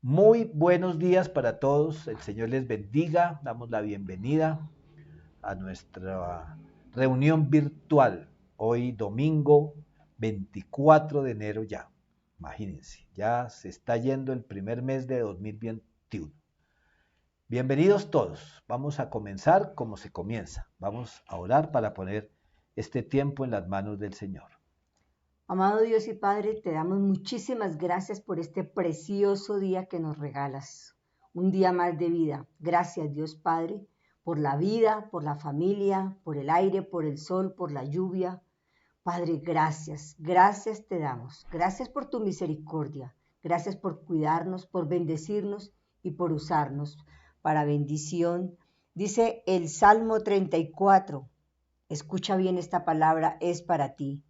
Muy buenos días para todos, el Señor les bendiga, damos la bienvenida a nuestra reunión virtual, hoy domingo 24 de enero ya, imagínense, ya se está yendo el primer mes de 2021. Bienvenidos todos, vamos a comenzar como se comienza, vamos a orar para poner este tiempo en las manos del Señor. Amado Dios y Padre, te damos muchísimas gracias por este precioso día que nos regalas, un día más de vida. Gracias Dios Padre, por la vida, por la familia, por el aire, por el sol, por la lluvia. Padre, gracias te damos. Gracias por tu misericordia, gracias por cuidarnos, por bendecirnos y por usarnos para bendición. Dice el Salmo 34, escucha bien esta palabra, es para ti.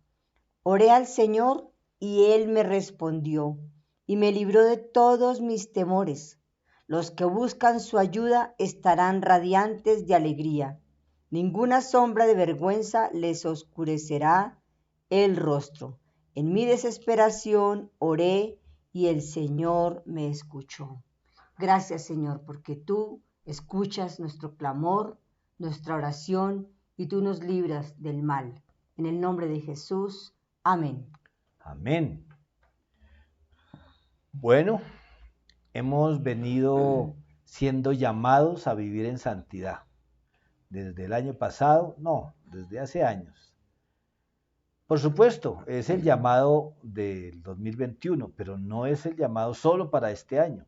Oré al Señor y Él me respondió y me libró de todos mis temores. Los que buscan su ayuda estarán radiantes de alegría. Ninguna sombra de vergüenza les oscurecerá el rostro. En mi desesperación oré y el Señor me escuchó. Gracias, Señor, porque tú escuchas nuestro clamor, nuestra oración y tú nos libras del mal. En el nombre de Jesús. Amén. Amén. Bueno, hemos venido siendo llamados a vivir en santidad. Desde el año pasado, no, desde hace años. Por supuesto, es el llamado del 2021, pero no es el llamado solo para este año.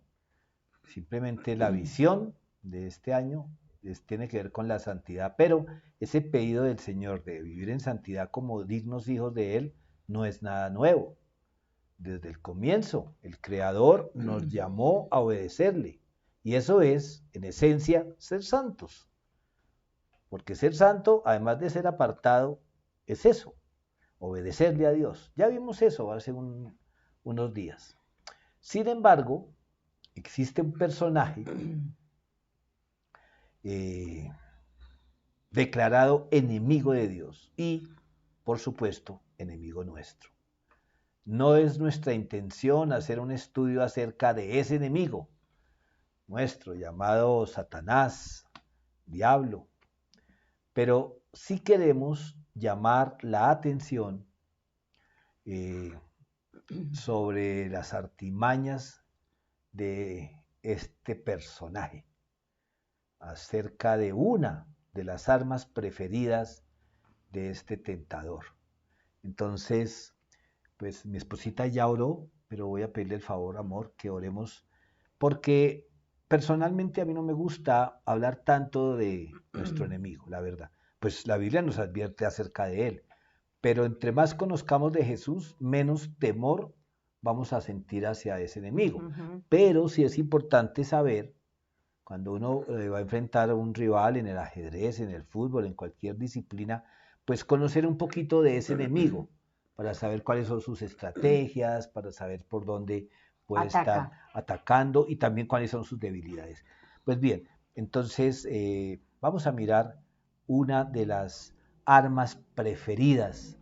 Simplemente la visión de este año tiene que ver con la santidad, pero ese pedido del Señor de vivir en santidad como dignos hijos de Él no es nada nuevo. Desde el comienzo, el Creador nos llamó a obedecerle. Y eso es, en esencia, ser santos. Porque ser santo, además de ser apartado, es eso, obedecerle a Dios. Ya vimos eso hace unos días. Sin embargo, existe un personaje declarado enemigo de Dios y, por supuesto, enemigo nuestro. No es nuestra intención hacer un estudio acerca de ese enemigo nuestro llamado Satanás, diablo, pero sí queremos llamar la atención sobre las artimañas de este personaje, acerca de una de las armas preferidas de este tentador. Entonces, pues mi esposita ya oró, pero voy a pedirle el favor, amor, que oremos, porque personalmente a mí no me gusta hablar tanto de nuestro enemigo, la verdad. Pues la Biblia nos advierte acerca de él, pero entre más conozcamos de Jesús, menos temor vamos a sentir hacia ese enemigo. Pero sí es importante saber, cuando uno va a enfrentar a un rival en el ajedrez, en el fútbol, en cualquier disciplina, pues conocer un poquito de ese enemigo, para saber cuáles son sus estrategias, para saber por dónde puede estar atacando y también cuáles son sus debilidades. Pues bien, entonces vamos a mirar una de las armas preferidas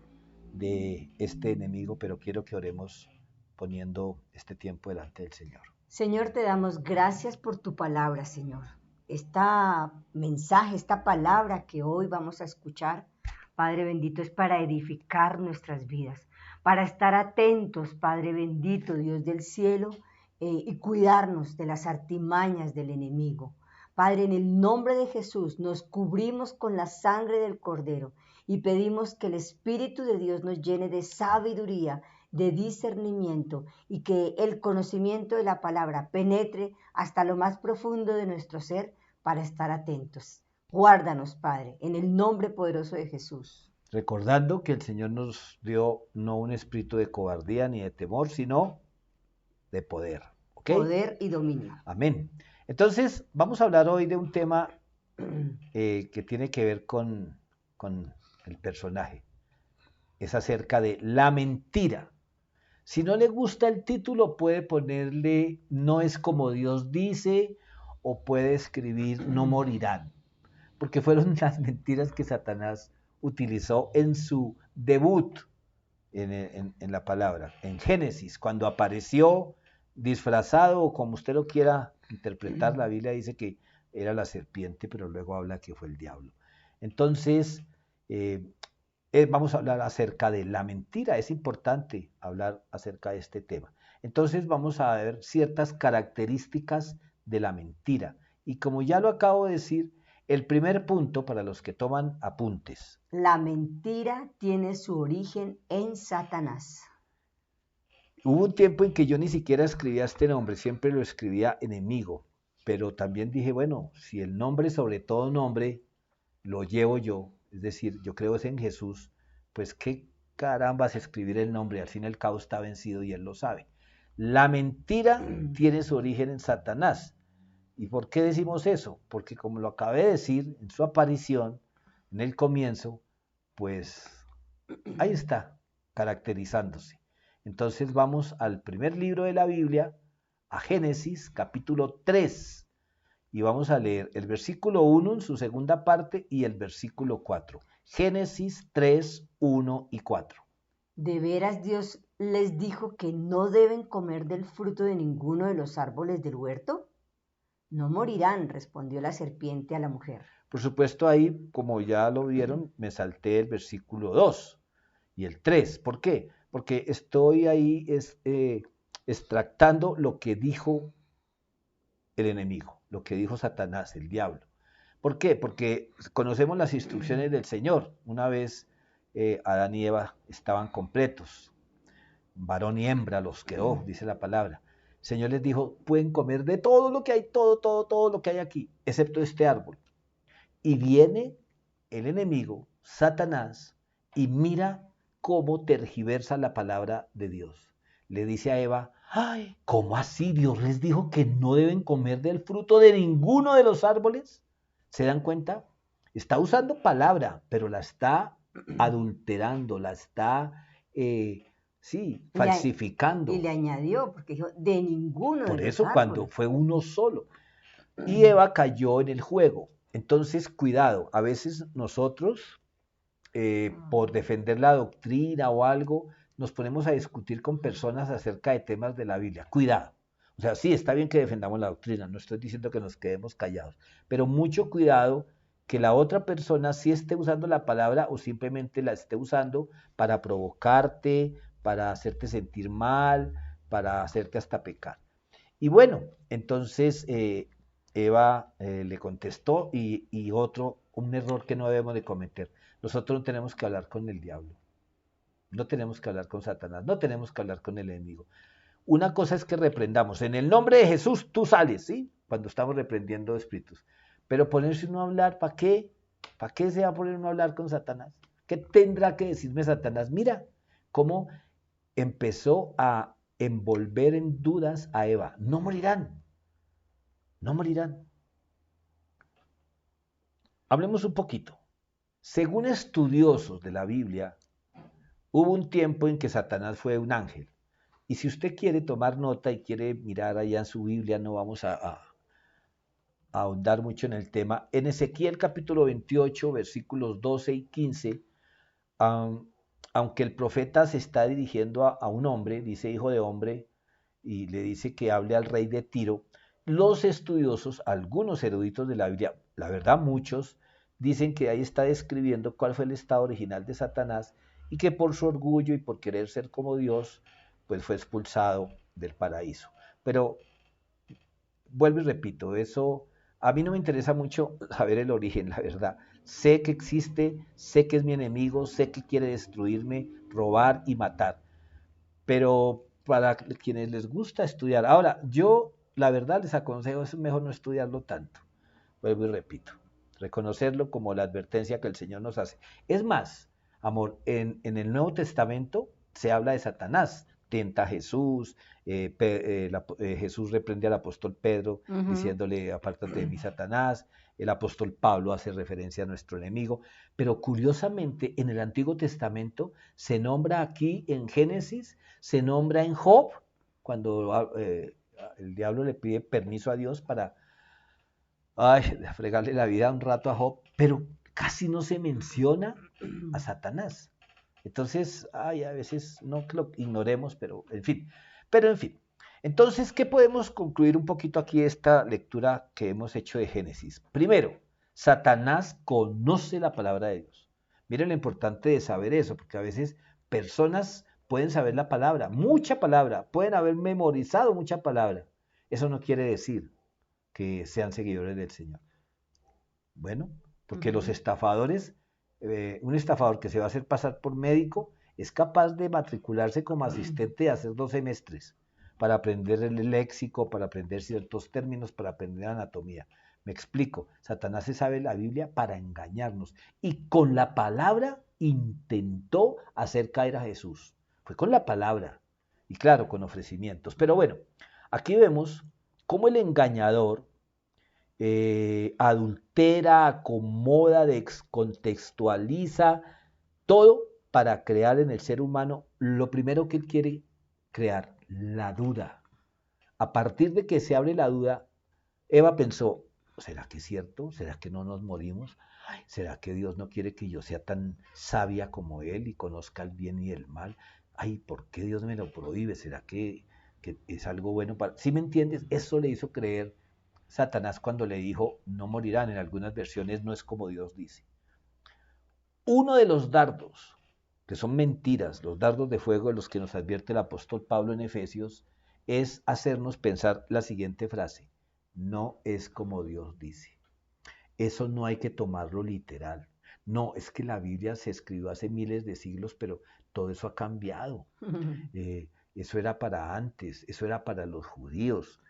de este enemigo, pero quiero que oremos poniendo este tiempo delante del Señor. Señor, te damos gracias por tu palabra, Señor. Esta mensaje, esta palabra que hoy vamos a escuchar, Padre bendito, es para edificar nuestras vidas, para estar atentos, Padre bendito, Dios del cielo, y cuidarnos de las artimañas del enemigo. Padre, en el nombre de Jesús nos cubrimos con la sangre del Cordero y pedimos que el Espíritu de Dios nos llene de sabiduría, de discernimiento y que el conocimiento de la palabra penetre hasta lo más profundo de nuestro ser para estar atentos. Guárdanos, Padre, en el nombre poderoso de Jesús. Recordando que el Señor nos dio no un espíritu de cobardía ni de temor, sino de poder. ¿Okay? Poder y dominio. Amén. Entonces, vamos a hablar hoy de un tema que tiene que ver con el personaje. Es acerca de la mentira. Si no le gusta el título, puede ponerle no es como Dios dice o puede escribir no morirán, porque fueron las mentiras que Satanás utilizó en su debut en la palabra, en Génesis, cuando apareció disfrazado o como usted lo quiera interpretar, la Biblia dice que era la serpiente, pero luego habla que fue el diablo. Entonces, vamos a hablar acerca de la mentira. Es importante hablar acerca de este tema. Entonces vamos a ver ciertas características de la mentira. Y como ya lo acabo de decir, el primer punto para los que toman apuntes. La mentira tiene su origen en Satanás. Hubo un tiempo en que yo ni siquiera escribía este nombre, siempre lo escribía enemigo. Pero también dije, bueno, si el nombre sobre todo nombre lo llevo yo, es decir, yo creo es en Jesús, pues qué carambas escribir el nombre, al fin y al cabo está vencido y él lo sabe. La mentira tiene su origen en Satanás. ¿Y por qué decimos eso? Porque como lo acabé de decir en su aparición, en el comienzo, pues ahí está, caracterizándose. Entonces vamos al primer libro de la Biblia, a Génesis, capítulo 3. Y vamos a leer el versículo 1 en su segunda parte y el versículo 4. Génesis 3, 1 y 4. ¿De veras Dios les dijo que no deben comer del fruto de ninguno de los árboles del huerto? No morirán, respondió la serpiente a la mujer. Por supuesto, ahí, como ya lo vieron, me salté el versículo 2 y el 3. ¿Por qué? Porque estoy ahí extractando lo que dijo el enemigo, lo que dijo Satanás, el diablo. ¿Por qué? Porque conocemos las instrucciones del Señor. Una vez Adán y Eva estaban completos, varón y hembra los quedó, dice la palabra. El Señor les dijo, pueden comer de todo lo que hay, todo lo que hay aquí, excepto este árbol. Y viene el enemigo, Satanás, y mira cómo tergiversa la palabra de Dios. Le dice a Eva, ay, ¿cómo así? Dios les dijo que no deben comer del fruto de ninguno de los árboles. ¿Se dan cuenta? Está usando palabra, pero la está adulterando, la está, falsificando. Y le añadió, porque dijo, de ninguno de Por los eso árboles. cuando fue uno solo. Y Eva cayó en el juego. Entonces, cuidado, a veces nosotros, por defender la doctrina o algo, nos ponemos a discutir con personas acerca de temas de la Biblia. Cuidado. O sea, sí, está bien que defendamos la doctrina, no estoy diciendo que nos quedemos callados, pero mucho cuidado que la otra persona sí esté usando la palabra o simplemente la esté usando para provocarte, para hacerte sentir mal, para hacerte hasta pecar. Y bueno, entonces Eva le contestó y un error que no debemos de cometer. Nosotros no tenemos que hablar con el diablo, no tenemos que hablar con Satanás, no tenemos que hablar con el enemigo. Una cosa es que reprendamos, en el nombre de Jesús tú sales, ¿sí? Cuando estamos reprendiendo espíritus. Pero ponerse uno a hablar, ¿para qué? ¿Para qué se va a poner uno a hablar con Satanás? ¿Qué tendrá que decirme Satanás? Mira cómo empezó a envolver en dudas a Eva. No morirán, no morirán. Hablemos un poquito. Según estudiosos de la Biblia, hubo un tiempo en que Satanás fue un ángel. Y si usted quiere tomar nota y quiere mirar allá en su Biblia, no vamos a ahondar mucho en el tema. En Ezequiel capítulo 28, versículos 12 y 15, aunque el profeta se está dirigiendo a un hombre, dice hijo de hombre, y le dice que hable al rey de Tiro, los estudiosos, algunos eruditos de la Biblia, la verdad muchos, dicen que ahí está describiendo cuál fue el estado original de Satanás y que por su orgullo y por querer ser como Dios, pues fue expulsado del paraíso. Pero vuelvo y repito, eso a mí no me interesa mucho saber el origen, la verdad. Sé que existe, sé que es mi enemigo, sé que quiere destruirme, robar y matar. Pero para quienes les gusta estudiar, ahora yo la verdad les aconsejo, es mejor no estudiarlo tanto. Vuelvo y repito, reconocerlo como la advertencia que el Señor nos hace. Es más, amor, en el Nuevo Testamento se habla de Satanás, tienta a Jesús, Jesús reprende al apóstol Pedro diciéndole, apártate de mí, Satanás. El apóstol Pablo hace referencia a nuestro enemigo, pero curiosamente en el Antiguo Testamento se nombra aquí en Génesis, se nombra en Job, cuando el diablo le pide permiso a Dios para fregarle la vida un rato a Job, pero casi no se menciona a Satanás. Entonces, a veces no que lo ignoremos, pero en fin. Entonces, ¿qué podemos concluir un poquito aquí de esta lectura que hemos hecho de Génesis? Primero, Satanás conoce la palabra de Dios. Miren lo importante de saber eso, porque a veces personas pueden saber la palabra, mucha palabra, pueden haber memorizado mucha palabra. Eso no quiere decir que sean seguidores del Señor. Bueno, porque los estafadores, un estafador que se va a hacer pasar por médico es capaz de matricularse como asistente y hacer 2 semestres para aprender el léxico, para aprender ciertos términos, para aprender anatomía. Me explico, Satanás se sabe la Biblia para engañarnos y con la palabra intentó hacer caer a Jesús. Fue con la palabra y claro, con ofrecimientos. Pero bueno, aquí vemos cómo el engañador adultera, acomoda, descontextualiza, todo para crear en el ser humano lo primero que él quiere crear, la duda. A partir de que se abre la duda, Eva pensó, ¿será que es cierto? ¿Será que no nos morimos? Ay, ¿será que Dios no quiere que yo sea tan sabia como Él y conozca el bien y el mal? Ay, ¿por qué Dios me lo prohíbe? ¿Será que es algo bueno para...? ¿Sí me entiendes? Eso le hizo creer Satanás cuando le dijo, no morirán. En algunas versiones no es como Dios dice. Uno de los dardos, que son mentiras, los dardos de fuego de los que nos advierte el apóstol Pablo en Efesios, es hacernos pensar la siguiente frase, no es como Dios dice. Eso no hay que tomarlo literal. No, es que la Biblia se escribió hace miles de siglos, pero todo eso ha cambiado. Eso era para antes, eso era para los judíos.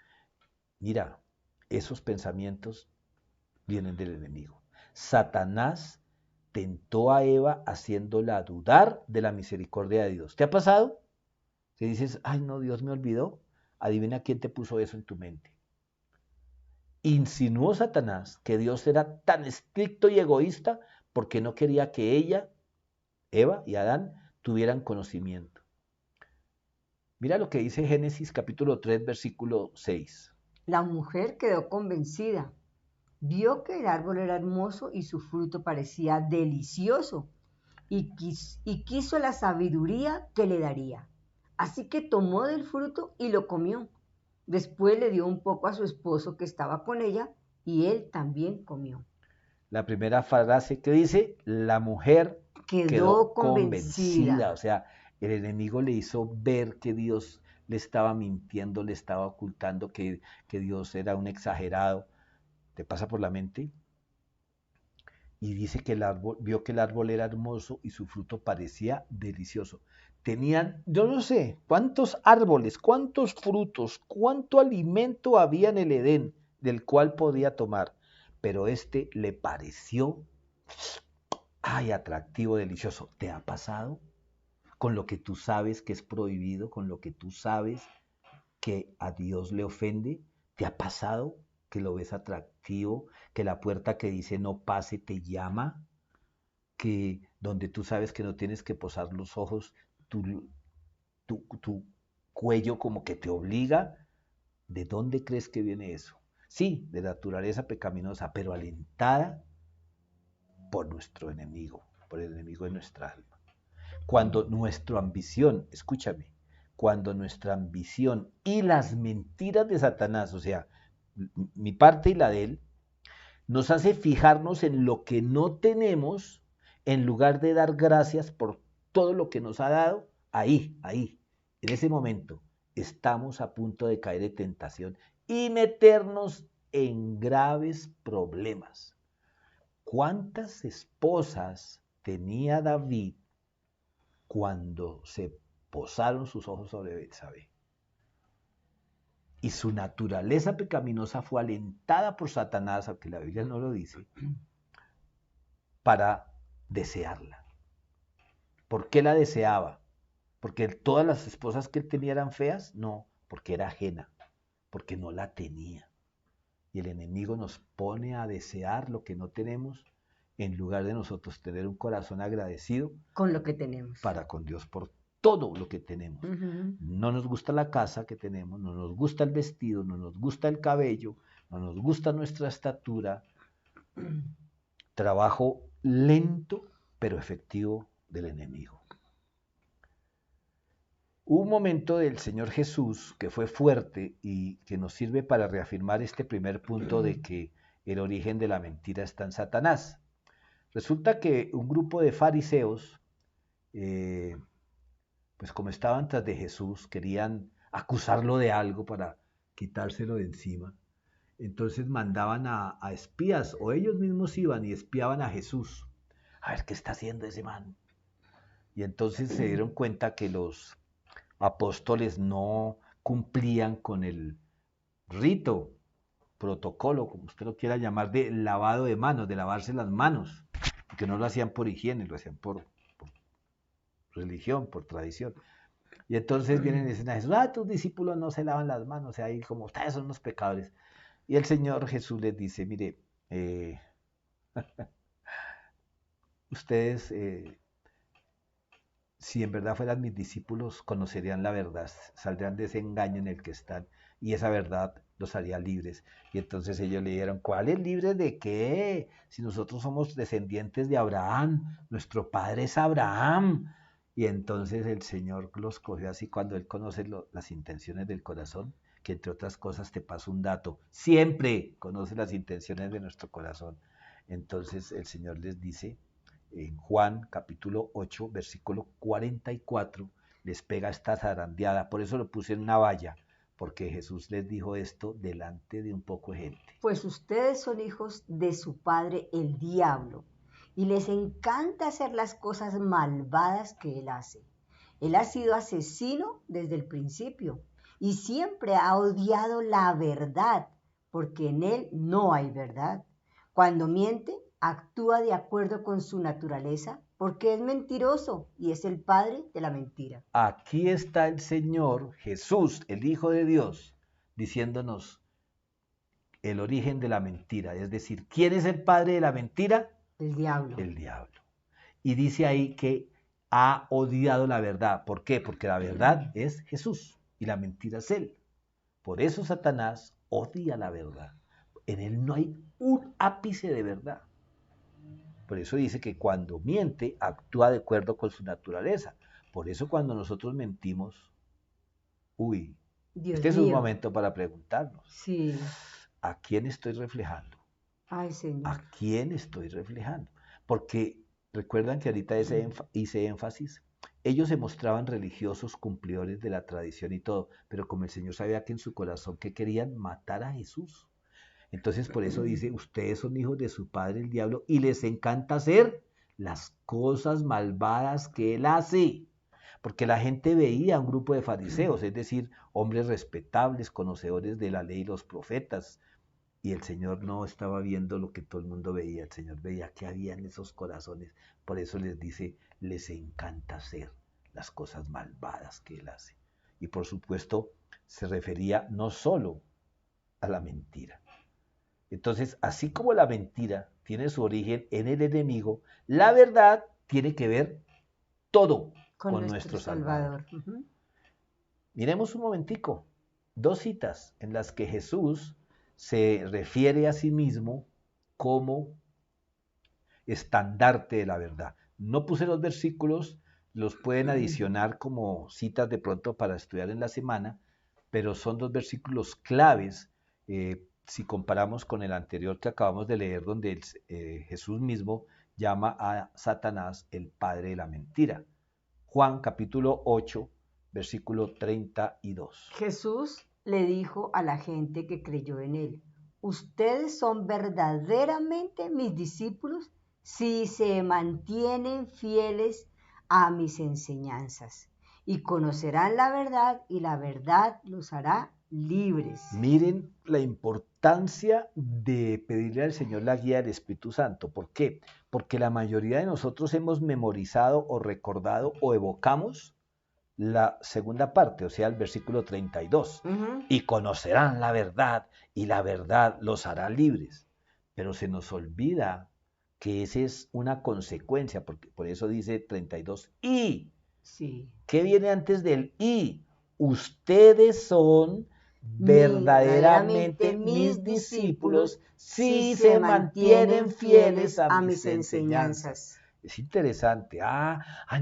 Mira, esos pensamientos vienen del enemigo. Satanás tentó a Eva haciéndola dudar de la misericordia de Dios. ¿Te ha pasado? Que dices, ay no, Dios me olvidó. Adivina quién te puso eso en tu mente. Insinuó Satanás que Dios era tan estricto y egoísta porque no quería que ella, Eva y Adán, tuvieran conocimiento. Mira lo que dice Génesis capítulo 3, versículo 6. La mujer quedó convencida. Vio que el árbol era hermoso y su fruto parecía delicioso y quiso la sabiduría que le daría. Así que tomó del fruto y lo comió. Después le dio un poco a su esposo que estaba con ella y él también comió. La primera frase que dice, la mujer Quedó quedó convencida. convencida. O sea, el enemigo le hizo ver que Dios le estaba mintiendo, le estaba ocultando, que Dios era un exagerado. ¿Te pasa por la mente? Y dice que el árbol, vio que el árbol era hermoso y su fruto parecía delicioso. Tenían, yo no sé, cuántos árboles, cuántos frutos, cuánto alimento había en el Edén del cual podía tomar, pero este le pareció, ay, atractivo, delicioso. ¿Te ha pasado? Con lo que tú sabes que es prohibido, con lo que tú sabes que a Dios le ofende, ¿te ha pasado que lo ves atractivo, que la puerta que dice no pase te llama, que donde tú sabes que no tienes que posar los ojos, tu cuello como que te obliga? ¿De dónde crees que viene eso? Sí, de naturaleza pecaminosa, pero alentada por nuestro enemigo, por el enemigo de nuestra alma. Cuando nuestra ambición, escúchame, cuando nuestra ambición y las mentiras de Satanás, o sea, mi parte y la de él, nos hace fijarnos en lo que no tenemos en lugar de dar gracias por todo lo que nos ha dado, ahí, en ese momento, estamos a punto de caer en tentación y meternos en graves problemas. ¿Cuántas esposas tenía David cuando se posaron sus ojos sobre Betsabé? Y su naturaleza pecaminosa fue alentada por Satanás, aunque la Biblia no lo dice, para desearla. ¿Por qué la deseaba? ¿Porque todas las esposas que él tenía eran feas? No, porque era ajena, porque no la tenía. Y el enemigo nos pone a desear lo que no tenemos en lugar de nosotros tener un corazón agradecido Con lo que tenemos. para con Dios por todo lo que tenemos. No nos gusta la casa que tenemos, no nos gusta el vestido, no nos gusta el cabello, no nos gusta nuestra estatura. Trabajo lento pero efectivo del enemigo. Hubo un momento del Señor Jesús que fue fuerte y que nos sirve para reafirmar este primer punto de que el origen de la mentira está en Satanás. Resulta que un grupo de fariseos, pues como estaban tras de Jesús, querían acusarlo de algo para quitárselo de encima. Entonces mandaban a espías, o ellos mismos iban y espiaban a Jesús. A ver qué está haciendo ese man. Y entonces se dieron cuenta que los apóstoles no cumplían con el rito, protocolo, como usted lo quiera llamar, de lavado de manos, de lavarse las manos, que no lo hacían por higiene, lo hacían por religión, por tradición. Y entonces vienen y dicen a Jesús, tus discípulos no se lavan las manos, o sea, ahí como ustedes son unos pecadores. Y el Señor Jesús les dice, mire, ustedes, si en verdad fueran mis discípulos, conocerían la verdad, saldrían de ese engaño en el que están, y esa verdad los haría libres. Y entonces ellos le dijeron, ¿cuáles libres de qué? Si nosotros somos descendientes de Abraham, nuestro padre es Abraham. Y entonces el Señor los cogió así cuando Él conoce las intenciones del corazón, que entre otras cosas te paso un dato, siempre conoce las intenciones de nuestro corazón. Entonces el Señor les dice, en Juan capítulo 8, versículo 44, les pega esta zarandeada, por eso lo puse en una valla, porque Jesús les dijo esto delante de un poco de gente. Pues ustedes son hijos de su padre el diablo, y les encanta hacer las cosas malvadas que él hace. Él ha sido asesino desde el principio, y siempre ha odiado la verdad, porque en él no hay verdad. Cuando miente, actúa de acuerdo con su naturaleza, porque es mentiroso y es el padre de la mentira. Aquí está el Señor Jesús, el Hijo de Dios, diciéndonos el origen de la mentira. Es decir, ¿quién es el padre de la mentira? El diablo. El diablo. Y dice ahí que ha odiado la verdad. ¿Por qué? Porque la verdad es Jesús y la mentira es Él. Por eso Satanás odia la verdad. En Él no hay un ápice de verdad. Por eso dice que cuando miente, actúa de acuerdo con su naturaleza. Por eso cuando nosotros mentimos, Dios este es mío. un momento para preguntarnos, Sí. ¿a quién estoy reflejando? Ay, Señor. ¿A quién estoy reflejando? Porque recuerdan que ahorita hice énfasis, ellos se mostraban religiosos, cumplidores de la tradición y todo, pero como el Señor sabía que en su corazón que querían matar a Jesús. Entonces por eso dice, ustedes son hijos de su padre el diablo y les encanta hacer las cosas malvadas que él hace. Porque la gente veía a un grupo de fariseos, es decir, hombres respetables, conocedores de la ley y los profetas, y el Señor no estaba viendo lo que todo el mundo veía, el Señor veía que había en esos corazones, por eso les dice, les encanta hacer las cosas malvadas que él hace. Y por supuesto, se refería no solo a la mentira. Entonces, así como la mentira tiene su origen en el enemigo, la verdad tiene que ver todo con nuestro Salvador. Miremos un momentico, dos citas en las que Jesús se refiere a sí mismo como estandarte de la verdad. No puse los versículos, los pueden adicionar como citas de pronto para estudiar en la semana, pero son dos versículos claves si comparamos con el anterior que acabamos de leer, donde Jesús mismo llama a Satanás el padre de la mentira. Juan capítulo 8, versículo 32. Jesús le dijo a la gente que creyó en él, ustedes son verdaderamente mis discípulos si se mantienen fieles a mis enseñanzas y conocerán la verdad y la verdad los hará libres. Miren la importancia de pedirle al Señor la guía del Espíritu Santo. ¿Por qué? Porque la mayoría de nosotros hemos memorizado o recordado o evocamos la segunda parte, o sea, el versículo 32. Y conocerán la verdad y la verdad los hará libres. Pero se nos olvida que esa es una consecuencia, porque por eso dice 32. Y, sí. ¿Qué viene antes del y? Ustedes son verdaderamente mis discípulos si se mantienen fieles a mis enseñanzas. Es interesante.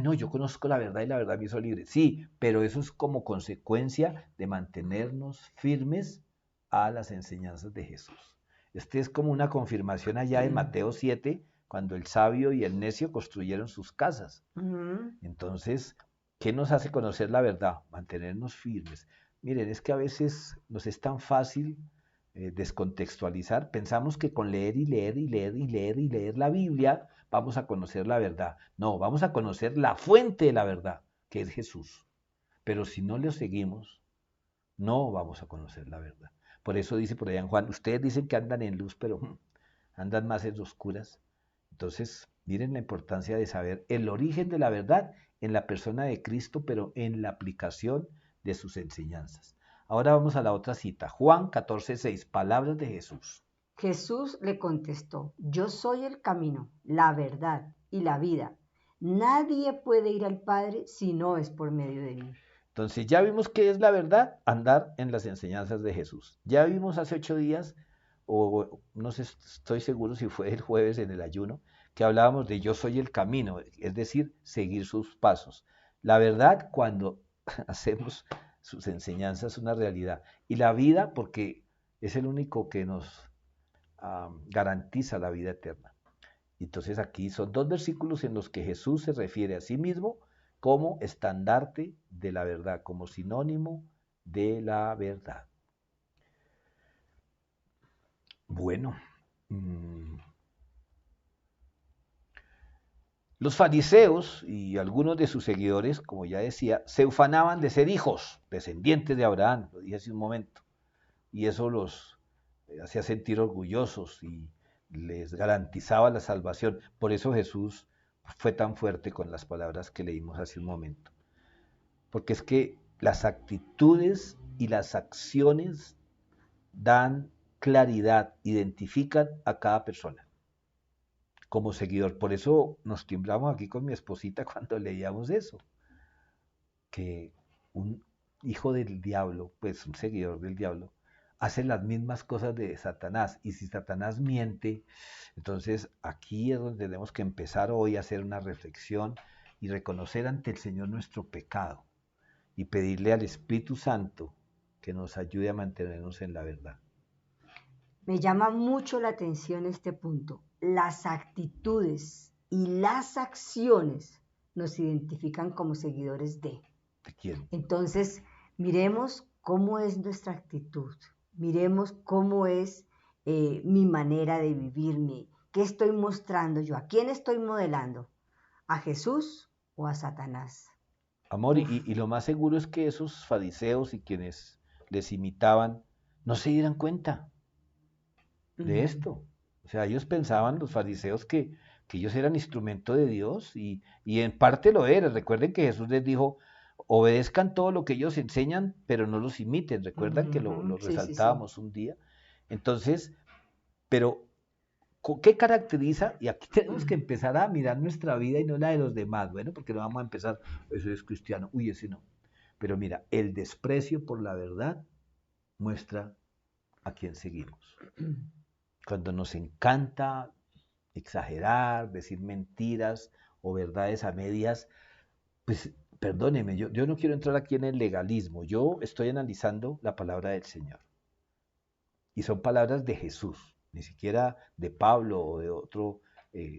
No, yo conozco la verdad y la verdad me hizo libre. Sí, pero eso es como consecuencia de mantenernos firmes a las enseñanzas de Jesús. Este es como una confirmación allá en Mateo 7, cuando el sabio y el necio construyeron sus casas. Entonces, ¿qué nos hace conocer la verdad? Mantenernos firmes. Miren, es que a veces nos es tan fácil descontextualizar. Pensamos que con leer y leer y leer y leer y leer la Biblia vamos a conocer la verdad. No, vamos a conocer la fuente de la verdad, que es Jesús. Pero si no lo seguimos, no vamos a conocer la verdad. Por eso dice por allá en Juan, ustedes dicen que andan en luz, pero andan más en oscuras. Entonces, miren la importancia de saber el origen de la verdad en la persona de Cristo, pero en la aplicación de sus enseñanzas. Ahora vamos a la otra cita, Juan 14:6, palabras de Jesús. Jesús le contestó, yo soy el camino, la verdad y la vida. Nadie puede ir al Padre si no es por medio de mí. Entonces ya vimos qué es la verdad, andar en las enseñanzas de Jesús. Ya vimos hace 8 días, o no sé, estoy seguro si fue el jueves en el ayuno, que hablábamos de yo soy el camino, es decir, seguir sus pasos. La verdad cuando hacemos sus enseñanzas una realidad. Y la vida porque es el único que nos garantiza la vida eterna. Entonces aquí son 2 versículos en los que Jesús se refiere a sí mismo como estandarte de la verdad, como sinónimo de la verdad. Bueno, los fariseos y algunos de sus seguidores, como ya decía, se ufanaban de ser hijos, descendientes de Abraham, lo dije hace un momento, y eso los hacía sentir orgullosos y les garantizaba la salvación. Por eso Jesús fue tan fuerte con las palabras que leímos hace un momento. Porque es que las actitudes y las acciones dan claridad, identifican a cada persona como seguidor. Por eso nos timbramos aquí con mi esposita cuando leíamos eso, que un hijo del diablo, pues un seguidor del diablo, hace las mismas cosas de Satanás. Y si Satanás miente, entonces aquí es donde tenemos que empezar hoy a hacer una reflexión y reconocer ante el Señor nuestro pecado y pedirle al Espíritu Santo que nos ayude a mantenernos en la verdad. Me llama mucho la atención este punto. Las actitudes y las acciones nos identifican como seguidores de. ¿De quién? Entonces, miremos cómo es nuestra actitud, miremos cómo es mi manera de vivirme, qué estoy mostrando yo, a quién estoy modelando, a Jesús o a Satanás. Amor, y lo más seguro es que esos fariseos y quienes les imitaban no se dieran cuenta de esto. O sea, ellos pensaban, los fariseos, que ellos eran instrumento de Dios y en parte lo eran. Recuerden que Jesús les dijo, obedezcan todo lo que ellos enseñan, pero no los imiten. Recuerdan que lo resaltábamos un día. Entonces, pero ¿qué caracteriza? Y aquí tenemos que empezar a mirar nuestra vida y no la de los demás. Bueno, porque no vamos a empezar, eso es cristiano, uy, ese no. Pero mira, el desprecio por la verdad muestra a quién seguimos. Cuando nos encanta exagerar, decir mentiras o verdades a medias, pues perdóneme, yo no quiero entrar aquí en el legalismo, yo estoy analizando la palabra del Señor. Y son palabras de Jesús, ni siquiera de Pablo o de otro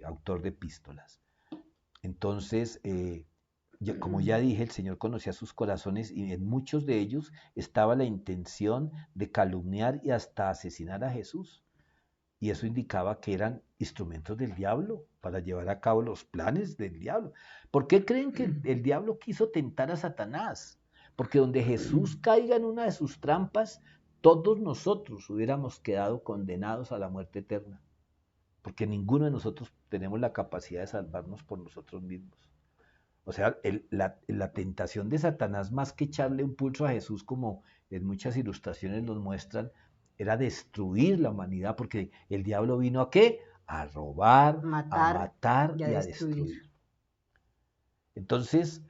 autor de epístolas. Entonces, como ya dije, el Señor conocía sus corazones y en muchos de ellos estaba la intención de calumniar y hasta asesinar a Jesús. Y eso indicaba que eran instrumentos del diablo para llevar a cabo los planes del diablo. ¿Por qué creen que el diablo quiso tentar a Satanás? Porque donde Jesús caiga en una de sus trampas, todos nosotros hubiéramos quedado condenados a la muerte eterna. Porque ninguno de nosotros tenemos la capacidad de salvarnos por nosotros mismos. O sea, la tentación de Satanás, más que echarle un pulso a Jesús, como en muchas ilustraciones nos muestran, era destruir la humanidad, porque el diablo vino ¿a qué? A robar, a matar y a destruir. Entonces,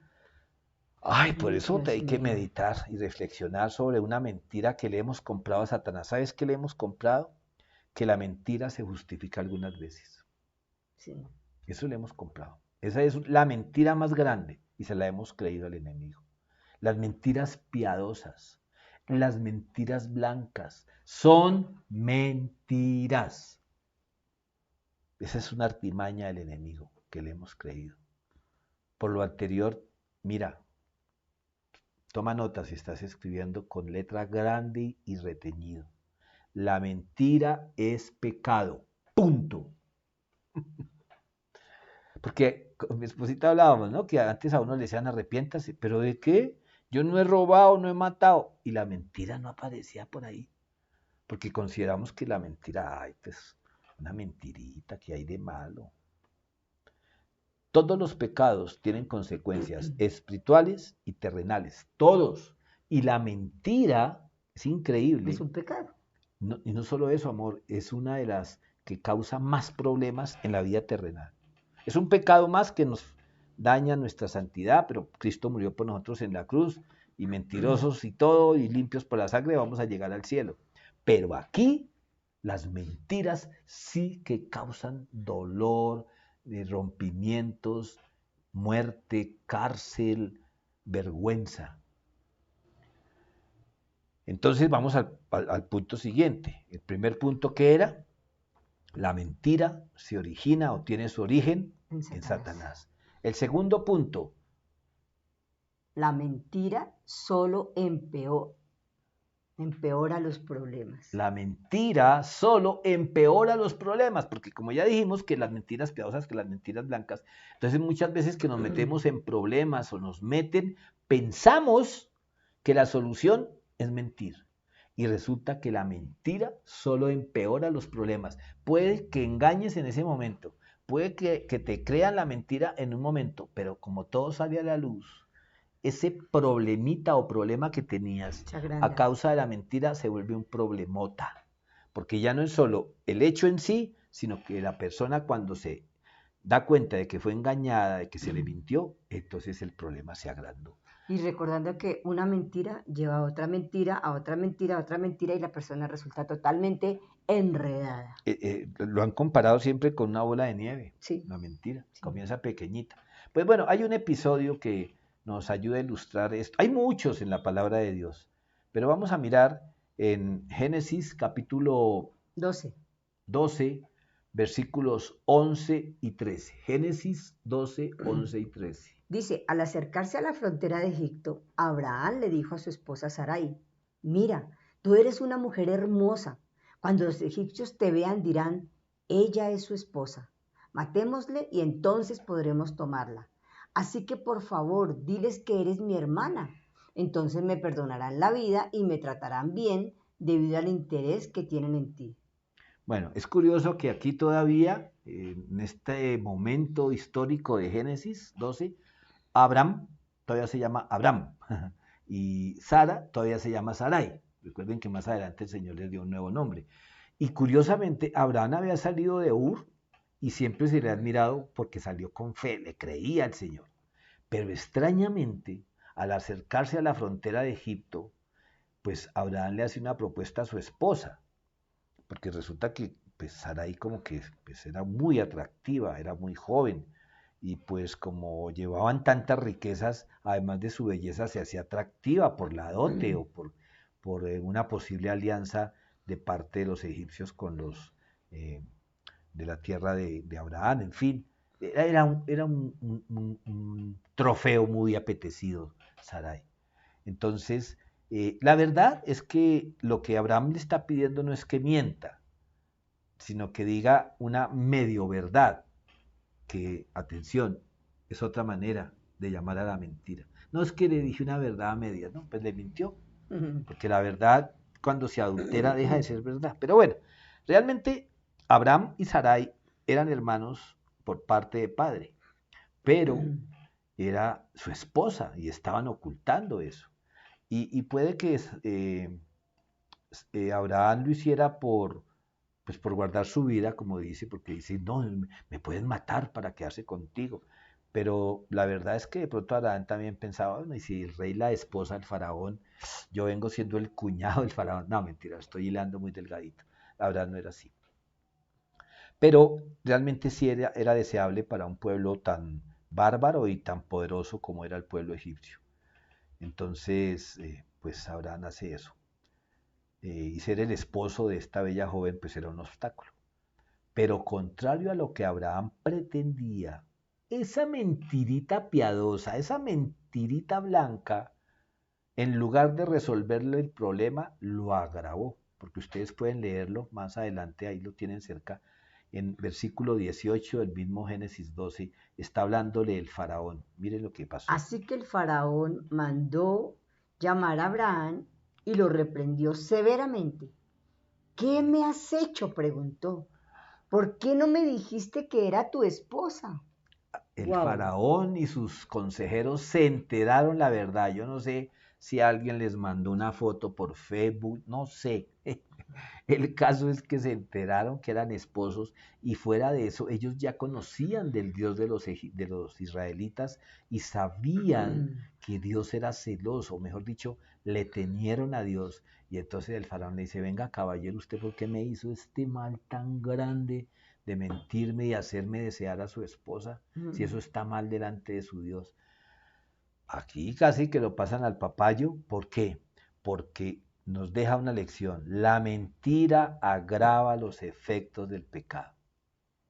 por eso hay que meditar y reflexionar sobre una mentira que le hemos comprado a Satanás. ¿Sabes qué le hemos comprado? Que la mentira se justifica algunas veces. Sí. Eso le hemos comprado. Esa es la mentira más grande y se la hemos creído al enemigo. Las mentiras piadosas, las mentiras blancas, son mentiras. Esa es una artimaña del enemigo que le hemos creído. Por lo anterior, mira, toma nota si estás escribiendo con letra grande y retenido. La mentira es pecado. Punto. Porque con mi esposita hablábamos, ¿no? Que antes a uno le decían arrepiéntase, pero ¿de qué? Yo no he robado, no he matado. Y la mentira no aparecía por ahí. Porque consideramos que la mentira, ay, pues, una mentirita que hay de malo. Todos los pecados tienen consecuencias espirituales y terrenales. Todos. Y la mentira es increíble. Es un pecado. No, y no solo eso, amor, es una de las que causa más problemas en la vida terrenal. Es un pecado más que nos daña nuestra santidad, pero Cristo murió por nosotros en la cruz, y mentirosos y todo, y limpios por la sangre, vamos a llegar al cielo. Pero aquí las mentiras sí que causan dolor, rompimientos, muerte, cárcel, vergüenza. Entonces vamos al punto siguiente. El primer punto, que era: la mentira se origina o tiene su origen en Satanás. El segundo punto: la mentira solo empeora los problemas. La mentira solo empeora los problemas, porque como ya dijimos que las mentiras piadosas, que las mentiras blancas, entonces muchas veces que nos metemos en problemas o nos meten, pensamos que la solución es mentir. Y resulta que la mentira solo empeora los problemas. Puede que engañes en ese momento, puede que te crean la mentira en un momento, pero como todo sale a la luz, ese problemita o problema que tenías a causa de la mentira se vuelve un problemota. Porque ya no es solo el hecho en sí, sino que la persona, cuando se da cuenta de que fue engañada, de que se le mintió, entonces el problema se agrandó. Y recordando que una mentira lleva a otra mentira, a otra mentira, a otra mentira, y la persona resulta totalmente enredada. Lo han comparado siempre con una bola de nieve, sí. La mentira, sí. Comienza pequeñita. Pues bueno, hay un episodio que nos ayuda a ilustrar esto. Hay muchos en la palabra de Dios, pero vamos a mirar en Génesis capítulo 12, versículos 11 y 13. Génesis 12, 11 y 13. Dice: al acercarse a la frontera de Egipto, Abraham le dijo a su esposa Sarai: mira, tú eres una mujer hermosa. Cuando los egipcios te vean dirán: ella es su esposa. Matémosle y entonces podremos tomarla. Así que por favor, diles que eres mi hermana. Entonces me perdonarán la vida y me tratarán bien debido al interés que tienen en ti. Bueno, es curioso que aquí todavía, en este momento histórico de Génesis 12, Abraham todavía se llama Abraham y Sara todavía se llama Sarai. Recuerden que más adelante el Señor les dio un nuevo nombre. Y curiosamente, Abraham había salido de Ur y siempre se le ha admirado porque salió con fe, le creía al Señor. Pero extrañamente, al acercarse a la frontera de Egipto, pues Abraham le hace una propuesta a su esposa, porque resulta que pues Sarai como que pues, era muy atractiva, era muy joven, y pues como llevaban tantas riquezas, además de su belleza, se hacía atractiva por la dote o por una posible alianza de parte de los egipcios con los de la tierra de Abraham, en fin. Era un trofeo muy apetecido, Sarai. Entonces, la verdad es que lo que Abraham le está pidiendo no es que mienta, sino que diga una medio verdad, que, atención, es otra manera de llamar a la mentira. No es que le dije una verdad a medias, no, pues le mintió, porque la verdad, cuando se adultera, deja de ser verdad. Pero bueno, realmente Abraham y Sarai eran hermanos por parte de padre, pero era su esposa y estaban ocultando eso. Y puede que Abraham lo hiciera pues por guardar su vida, como dice, porque dice: no, me pueden matar para quedarse contigo. Pero la verdad es que de pronto Abraham también pensaba: bueno, y si el rey la esposa del faraón, yo vengo siendo el cuñado del faraón. No, mentira, estoy hilando muy delgadito. Abraham no era así. Pero realmente sí era deseable para un pueblo tan bárbaro y tan poderoso como era el pueblo egipcio. Entonces, pues Abraham hace eso. Y ser el esposo de esta bella joven, pues era un obstáculo. Pero contrario a lo que Abraham pretendía, esa mentirita piadosa, esa mentirita blanca, en lugar de resolverle el problema, lo agravó. Porque ustedes pueden leerlo más adelante, ahí lo tienen cerca, en versículo 18 del mismo Génesis 12, está hablándole el faraón. Miren lo que pasó. Así que el faraón mandó llamar a Abraham y lo reprendió severamente. ¿Qué me has hecho?, preguntó. ¿Por qué no me dijiste que era tu esposa? El Wow. faraón y sus consejeros se enteraron la verdad. Yo no sé si alguien les mandó una foto por Facebook, no sé. El caso es que se enteraron que eran esposos y fuera de eso ellos ya conocían del Dios de los israelitas y sabían que Dios era celoso, mejor dicho, le temieron a Dios. Y entonces el faraón le dice, venga caballero, ¿usted por qué me hizo este mal tan grande de mentirme y hacerme desear a su esposa? Si eso está mal delante de su Dios. Aquí casi que lo pasan al papayo. ¿Por qué? Porque nos deja una lección. La mentira agrava los efectos del pecado,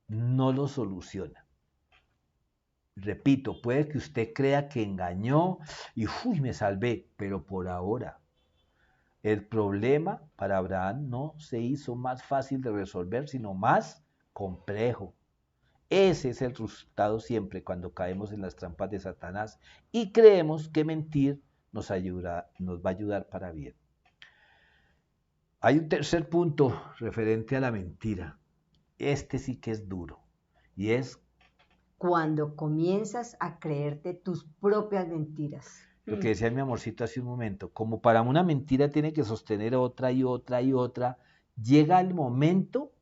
no los soluciona. Repito, puede que usted crea que engañó y uy, me salvé, pero por ahora. El problema para Abraham no se hizo más fácil de resolver, sino más complejo. Ese es el resultado siempre cuando caemos en las trampas de Satanás y creemos que mentir nos va a ayudar para bien. Hay un tercer punto referente a la mentira. Este sí que es duro. Y es Cuando comienzas a creerte tus propias mentiras. lo que decía mi amorcito hace un momento. Como para una mentira tiene que sostener otra y otra y otra, llega el momento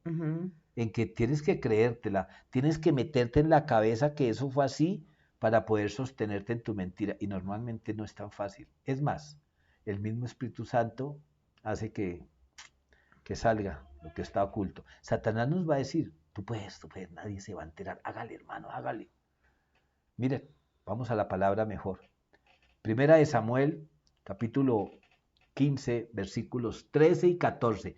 en que tienes que creértela, tienes que meterte en la cabeza que eso fue así para poder sostenerte en tu mentira. Y normalmente no es tan fácil. Es más, el mismo Espíritu Santo hace que salga lo que está oculto. Satanás nos va a decir, tú puedes, nadie se va a enterar. Hágale, hermano, hágale. Miren, vamos a la palabra mejor. Primera de Samuel, capítulo 15, versículos 13 y 14.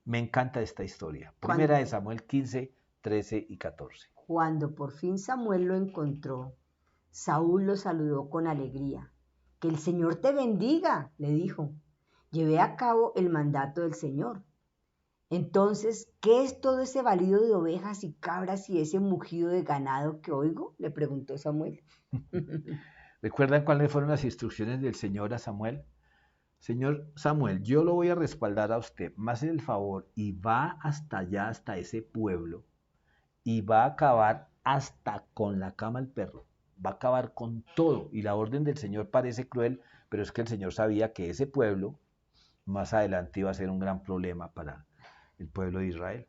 Me encanta esta historia. Primera de Samuel 15, 13 y 14. Cuando por fin Samuel lo encontró, Saúl lo saludó con alegría. Que el Señor te bendiga, le dijo. Llevé a cabo el mandato del Señor. Entonces, ¿qué es todo ese balido de ovejas y cabras y ese mugido de ganado que oigo?, le preguntó Samuel. ¿Recuerdan cuáles fueron las instrucciones del Señor a Samuel? Señor Samuel, yo lo voy a respaldar a usted, más el favor, y va hasta allá, hasta ese pueblo, y va a acabar hasta con la cama al perro, va a acabar con todo. Y la orden del Señor parece cruel, pero es que el Señor sabía que ese pueblo más adelante iba a ser un gran problema para el pueblo de Israel.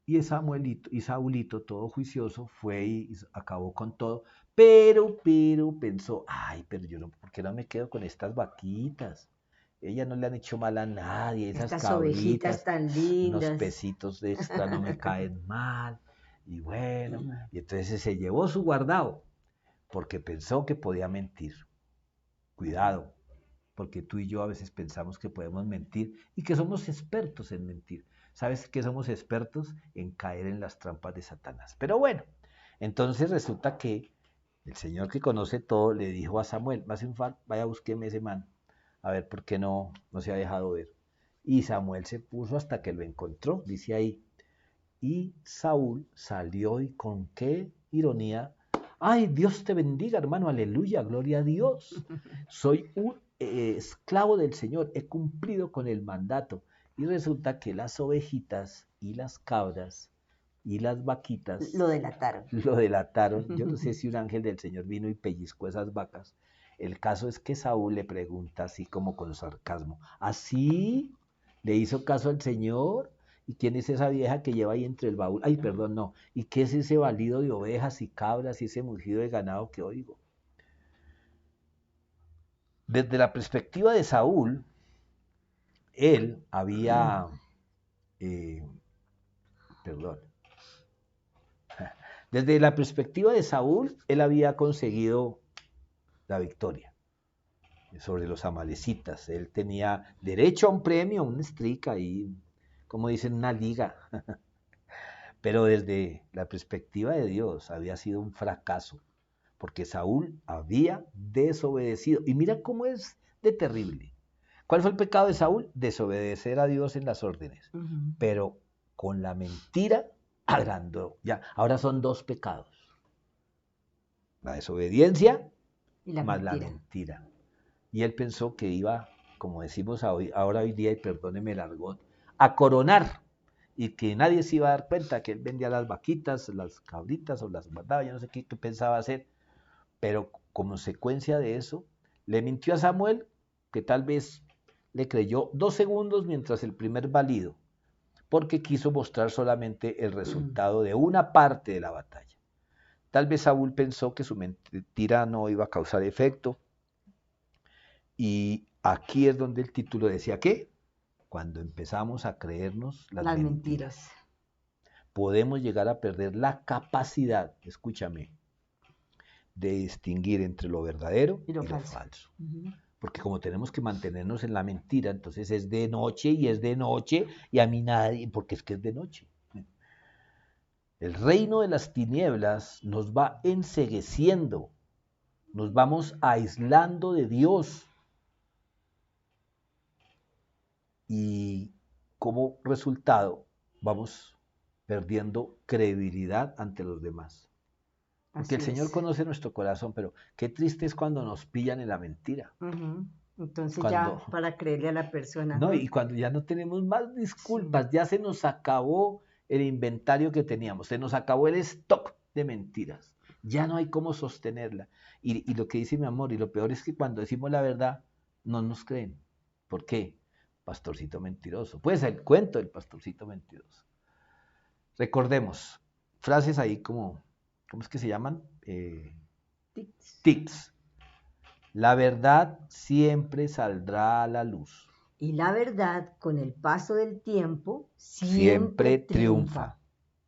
Y Saulito, todo juicioso, fue y acabó con todo, pero pensó, ay, pero yo no, ¿por qué no me quedo con estas vaquitas? Ellas no le han hecho mal a nadie, esas Estas ovejitas cabritas, tan unos lindas. pesitos de extra no me caen mal. Y bueno, y entonces se llevó su guardado, porque pensó que podía mentir. Cuidado, porque tú y yo a veces pensamos que podemos mentir y que somos expertos en mentir. ¿Sabes que somos expertos en caer en las trampas de Satanás? Pero bueno, entonces resulta que el Señor que conoce todo le dijo a Samuel, vaya búsqueme ese man, a ver por qué no se ha dejado ver. Y Samuel se puso hasta que lo encontró, dice ahí. Y Saúl salió y con qué ironía, ay, Dios te bendiga, hermano, aleluya, gloria a Dios. Soy un esclavo del Señor, he cumplido con el mandato. Y resulta que las ovejitas y las cabras y las vaquitas Lo delataron. lo delataron. Yo no sé si un ángel del Señor vino y pellizcó esas vacas. El caso es que Saúl le pregunta así como con sarcasmo, ¿así le hizo caso al Señor? ¿Y quién es esa vieja que lleva ahí entre el baúl? Ay, perdón, no. ¿Y qué es ese balido de ovejas y cabras y ese mugido de ganado que oigo? Desde la perspectiva de Saúl, él había, perdón, Desde la perspectiva de Saúl, él había conseguido la victoria sobre los amalecitas. Él tenía derecho a un premio, un streak ahí, como dicen, una liga. Pero desde la perspectiva de Dios había sido un fracaso, porque Saúl había desobedecido. Y mira cómo es de terrible. ¿Cuál fue el pecado de Saúl? Desobedecer a Dios en las órdenes. Pero con la mentira agrandó. Ya, ahora son dos pecados. La desobediencia Y la más mentira. la mentira. Y él pensó que iba, como decimos ahora hoy día, y perdóneme el argot, a coronar. Y que nadie se iba a dar cuenta que él vendía las vaquitas, las cabritas o las guardaba, yo no sé qué pensaba hacer. Pero como consecuencia de eso, le mintió a Samuel, que tal vez le creyó 2 segundos mientras el primer válido, porque quiso mostrar solamente el resultado de una parte de la batalla. Tal vez Saúl pensó que su mentira no iba a causar efecto, y aquí es donde el título decía que cuando empezamos a creernos las mentiras, podemos llegar a perder la capacidad, escúchame, de distinguir entre lo verdadero y lo falso. Porque como tenemos que mantenernos en la mentira, entonces es de noche y es de noche y a mí nadie, porque es que es de noche. El reino de las tinieblas nos va encegueciendo, nos vamos aislando de Dios y como resultado vamos perdiendo credibilidad ante los demás. Porque el Señor conoce nuestro corazón, pero qué triste es cuando nos pillan en la mentira. Entonces ya para creerle a la persona. No, y cuando ya no tenemos más disculpas, ya se nos acabó el inventario que teníamos, se nos acabó el stock de mentiras. Ya no hay cómo sostenerla. Y lo que dice mi amor, y lo peor es que cuando decimos la verdad, no nos creen. ¿Por qué? Pastorcito mentiroso. Pues el cuento del pastorcito mentiroso. Recordemos, frases ahí como, ¿cómo es que se llaman? Tics. La verdad siempre saldrá a la luz. Y la verdad, con el paso del tiempo, siempre triunfa.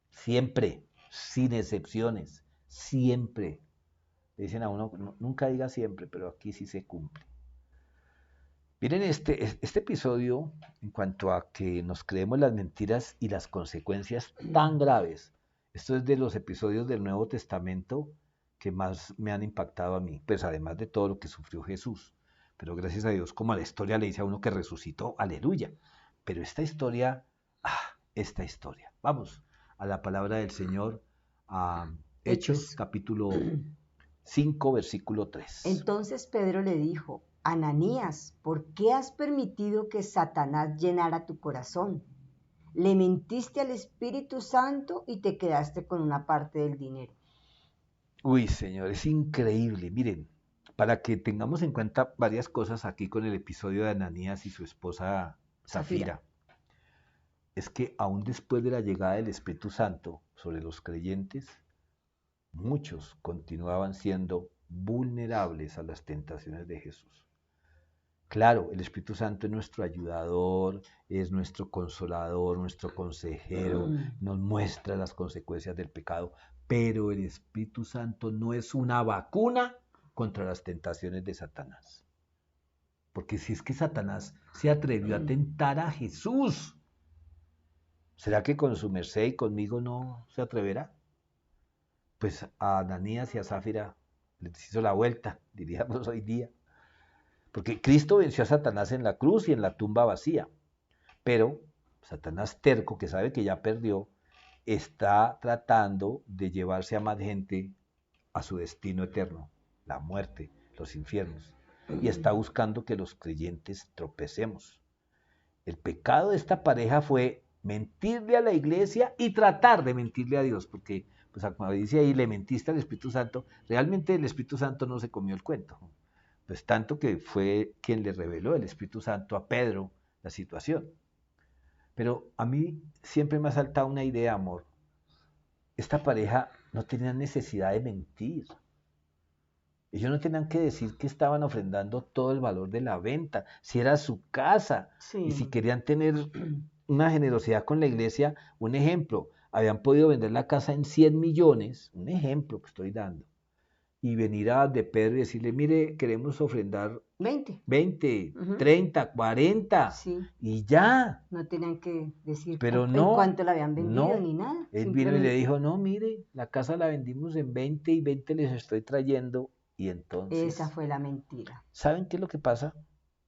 Siempre, sin excepciones, siempre. Le dicen a uno, nunca diga siempre, pero aquí sí se cumple. Miren este episodio en cuanto a que nos creemos las mentiras y las consecuencias tan graves. Esto es de los episodios del Nuevo Testamento que más me han impactado a mí, pues además de todo lo que sufrió Jesús. Pero gracias a Dios, como a la historia le dice a uno que resucitó, aleluya. Pero esta historia, vamos a la palabra del Señor, a Hechos capítulo 5, versículo 3. Entonces Pedro le dijo, Ananías, ¿por qué has permitido que Satanás llenara tu corazón? Le mentiste al Espíritu Santo y te quedaste con una parte del dinero. Uy, Señor, es increíble. Miren, para que tengamos en cuenta varias cosas aquí con el episodio de Ananías y su esposa Zafira, es que aún después de la llegada del Espíritu Santo sobre los creyentes, muchos continuaban siendo vulnerables a las tentaciones de Jesús. Claro, el Espíritu Santo es nuestro ayudador, es nuestro consolador, nuestro consejero, nos muestra las consecuencias del pecado, pero el Espíritu Santo no es una vacuna contra las tentaciones de Satanás. Porque si es que Satanás se atrevió a tentar a Jesús, ¿será que con su merced y conmigo no se atreverá? Pues a Ananías y a Zafira les hizo la vuelta, diríamos hoy día. Porque Cristo venció a Satanás en la cruz y en la tumba vacía. Pero Satanás terco, que sabe que ya perdió, está tratando de llevarse a más gente a su destino eterno, la muerte, los infiernos. Y está buscando que los creyentes tropecemos. El pecado de esta pareja fue mentirle a la iglesia y tratar de mentirle a Dios, porque, pues como dice ahí, le mentiste al Espíritu Santo. Realmente el Espíritu Santo no se comió el cuento. Pues tanto que fue quien le reveló el Espíritu Santo a Pedro la situación. Pero a mí siempre me ha saltado una idea, amor. Esta pareja no tenía necesidad de mentir. Ellos no tenían que decir que estaban ofrendando todo el valor de la venta, si era su casa, y si querían tener una generosidad con la iglesia. Un ejemplo, habían podido vender la casa en 100 millones, un ejemplo que estoy dando, y venir a de Pedro y decirle, mire, queremos ofrendar 20, Ujú. 30, 40, Sí, y ya. no tenían que decir Pero en no, cuánto la habían vendido no. ni nada. Él vino y le Simplemente dijo, no, mire, la casa la vendimos en 20 y 20 les estoy trayendo. Y esa entonces, fue la mentira. ¿saben qué es lo que pasa?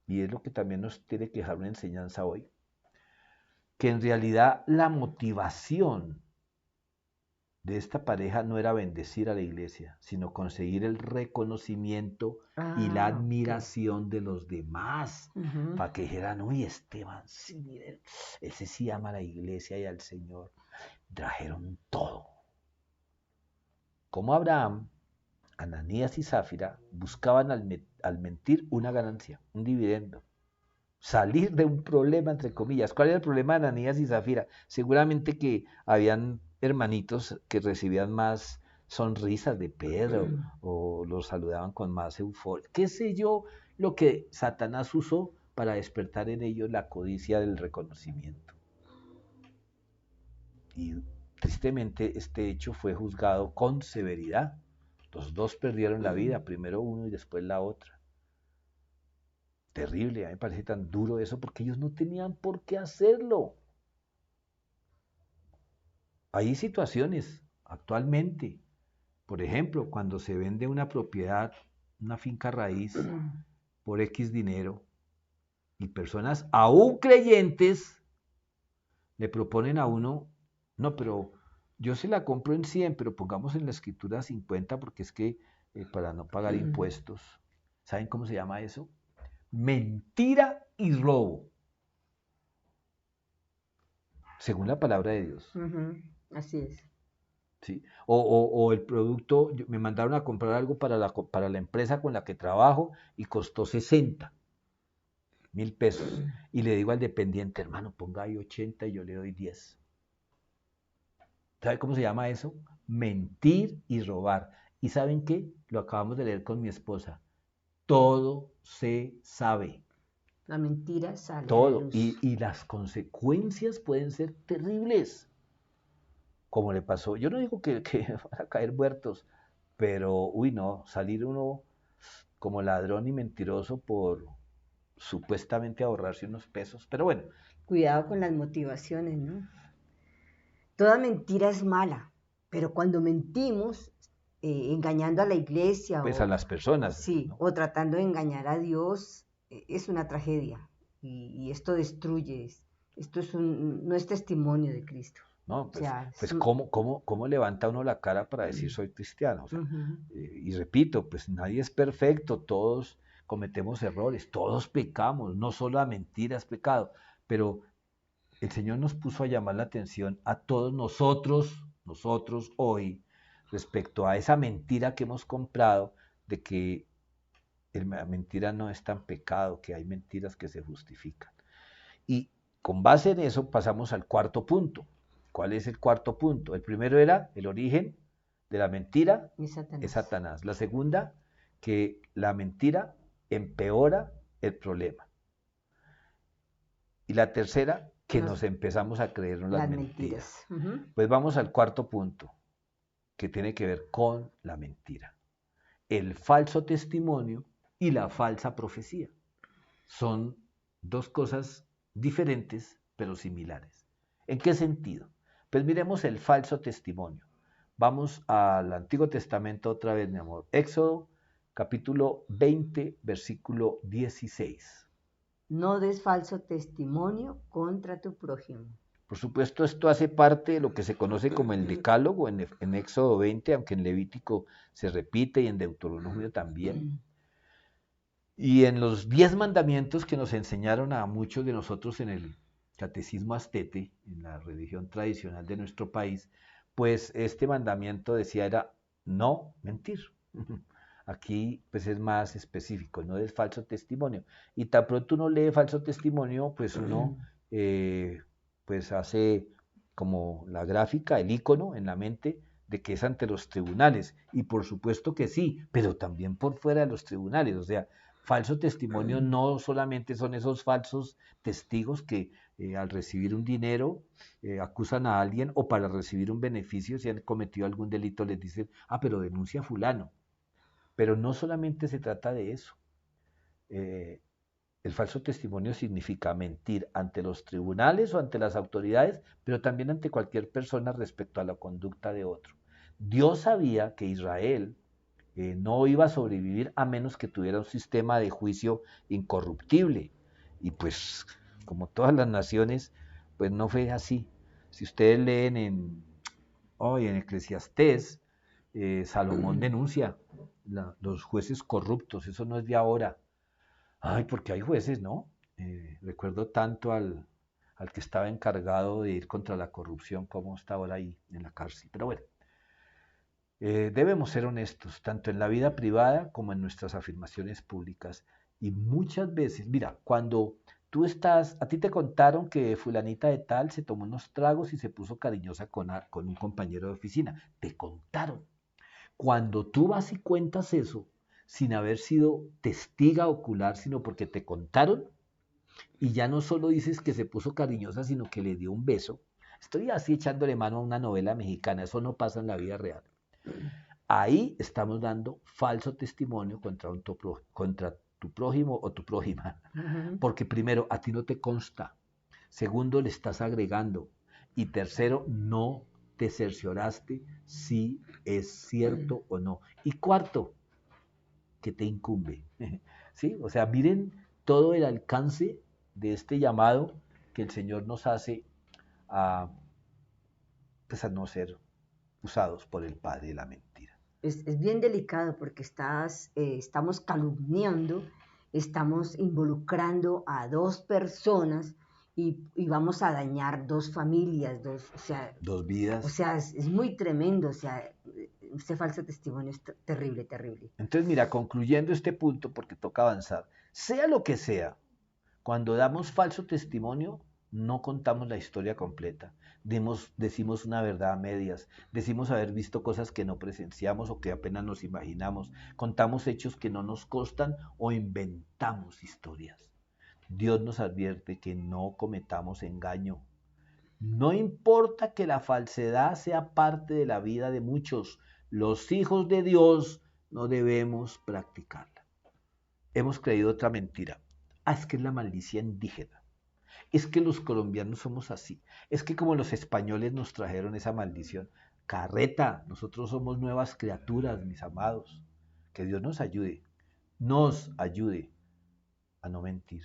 Y es lo que también nos tiene que dejar una enseñanza hoy. Que en realidad la motivación de esta pareja no era bendecir a la iglesia, sino conseguir el reconocimiento y la Ah, ok. admiración de los demás, Ujú. para que dijeran, uy, Esteban, sí, mire, ese sí ama a la iglesia y al Señor. Trajeron todo. Como Abraham, Ananías y Zafira buscaban al mentir una ganancia, un dividendo. Salir de un problema, entre comillas. ¿Cuál era el problema de Ananías y Zafira? Seguramente que habían hermanitos que recibían más sonrisas de Pedro o los saludaban con más euforia. ¿Qué sé yo lo que Satanás usó para despertar en ellos la codicia del reconocimiento? Y tristemente este hecho fue juzgado con severidad. Los dos perdieron la vida, primero uno y después la otra. Terrible, a mí me parece tan duro eso porque ellos no tenían por qué hacerlo. Hay situaciones actualmente, por ejemplo, cuando se vende una propiedad, una finca raíz, por X dinero, y personas aún creyentes le proponen a uno, no, pero yo se la compro en 100, pero pongamos en la escritura 50 porque es que para no pagar impuestos. ¿Saben cómo se llama eso? Mentira y robo, según la palabra de Dios. Así es. ¿Sí? O el producto, me mandaron a comprar algo para la empresa con la que trabajo y costó 60.000 pesos. Y le digo al dependiente, hermano, ponga ahí 80 y yo le doy 10. ¿Sabe cómo se llama eso? Mentir y robar. ¿Y saben qué? Lo acabamos de leer con mi esposa. Todo se sabe. La mentira sale a la Todo. luz. Y las consecuencias pueden ser terribles. Como le pasó. Yo no digo que van a caer muertos, pero, uy, no, salir uno como ladrón y mentiroso por supuestamente ahorrarse unos pesos. Pero bueno, Cuidado con las motivaciones, ¿no? Toda mentira es mala, pero cuando mentimos, engañando a la iglesia pues a las personas, sí, ¿no? o tratando de engañar a Dios, es una tragedia y esto destruye. Esto no es testimonio de Cristo. ¿No? O sea, Pues ¿cómo levanta uno la cara para decir soy cristiano? O sea, y repito, pues nadie es perfecto, todos cometemos errores, todos pecamos, no solo la mentira es pecado, pero el Señor nos puso a llamar la atención a todos nosotros hoy, respecto a esa mentira que hemos comprado de que la mentira no es tan pecado, que hay mentiras que se justifican. Y con base en eso pasamos al cuarto punto. ¿Cuál es el cuarto punto? El primero era el origen de la mentira es Satanás. La segunda, que la mentira empeora el problema. Y la tercera, que nos empezamos a creernos las mentiras. Pues vamos al cuarto punto, que tiene que ver con la mentira. El falso testimonio y la falsa profecía. Son dos cosas diferentes, pero similares. ¿En qué sentido? Pues miremos el falso testimonio. Vamos al Antiguo Testamento otra vez, mi amor. Éxodo, capítulo 20, versículo 16. No des falso testimonio contra tu prójimo. Por supuesto, esto hace parte de lo que se conoce como el Decálogo en Éxodo 20, aunque en Levítico se repite y en Deuteronomio también. Y en los 10 mandamientos que nos enseñaron a muchos de nosotros en el catecismo astete, en la religión tradicional de nuestro país, pues este mandamiento decía era no mentir. Aquí pues es más específico, no des falso testimonio. Y tan pronto uno lee falso testimonio, pues uno pues hace como la gráfica, el icono en la mente de que es ante los tribunales. Y por supuesto que sí, pero también por fuera de los tribunales. O sea, falso testimonio no solamente son esos falsos testigos que al recibir un dinero, acusan a alguien o para recibir un beneficio, si han cometido algún delito, les dicen, pero denuncia a fulano. Pero no solamente se trata de eso. El falso testimonio significa mentir ante los tribunales o ante las autoridades, pero también ante cualquier persona respecto a la conducta de otro. Dios sabía que Israel no iba a sobrevivir a menos que tuviera un sistema de juicio incorruptible. Y pues, como todas las naciones, pues no fue así. Si ustedes leen en Eclesiastés, Salomón denuncia los jueces corruptos, eso no es de ahora. Porque hay jueces, ¿no? Recuerdo tanto al que estaba encargado de ir contra la corrupción como está ahora ahí en la cárcel. Pero bueno, debemos ser honestos, tanto en la vida privada como en nuestras afirmaciones públicas. Y muchas veces, mira, cuando a ti te contaron que fulanita de tal se tomó unos tragos y se puso cariñosa con un compañero de oficina, te contaron. Cuando tú vas y cuentas eso, sin haber sido testiga ocular, sino porque te contaron, y ya no solo dices que se puso cariñosa, sino que le dio un beso. Estoy así echándole mano a una novela mexicana, eso no pasa en la vida real. Ahí estamos dando falso testimonio contra tu prójimo o tu prójima. Porque primero, a ti no te consta. Segundo, le estás agregando. Y tercero, no te cercioraste si es cierto o no. Y cuarto, que te incumbe. ¿Sí? O sea, miren todo el alcance de este llamado que el Señor nos hace a, pues a no ser usados por el Padre de la mentira. Es bien delicado porque estamos calumniando, estamos involucrando a dos personas y vamos a dañar dos familias, dos vidas. O sea, es muy tremendo, o sea, este falso testimonio es terrible, terrible. Entonces, mira, concluyendo este punto, porque toca avanzar, sea lo que sea, cuando damos falso testimonio, no contamos la historia completa. Decimos una verdad a medias, decimos haber visto cosas que no presenciamos o que apenas nos imaginamos, contamos hechos que no nos constan o inventamos historias. Dios nos advierte que no cometamos engaño. No importa que la falsedad sea parte de la vida de muchos, los hijos de Dios no debemos practicarla. Hemos creído otra mentira. Es que es la maldicia indígena. Es que los colombianos somos así. Es que como los españoles nos trajeron esa maldición. Carreta, nosotros somos nuevas criaturas, mis amados. Que Dios nos ayude a no mentir.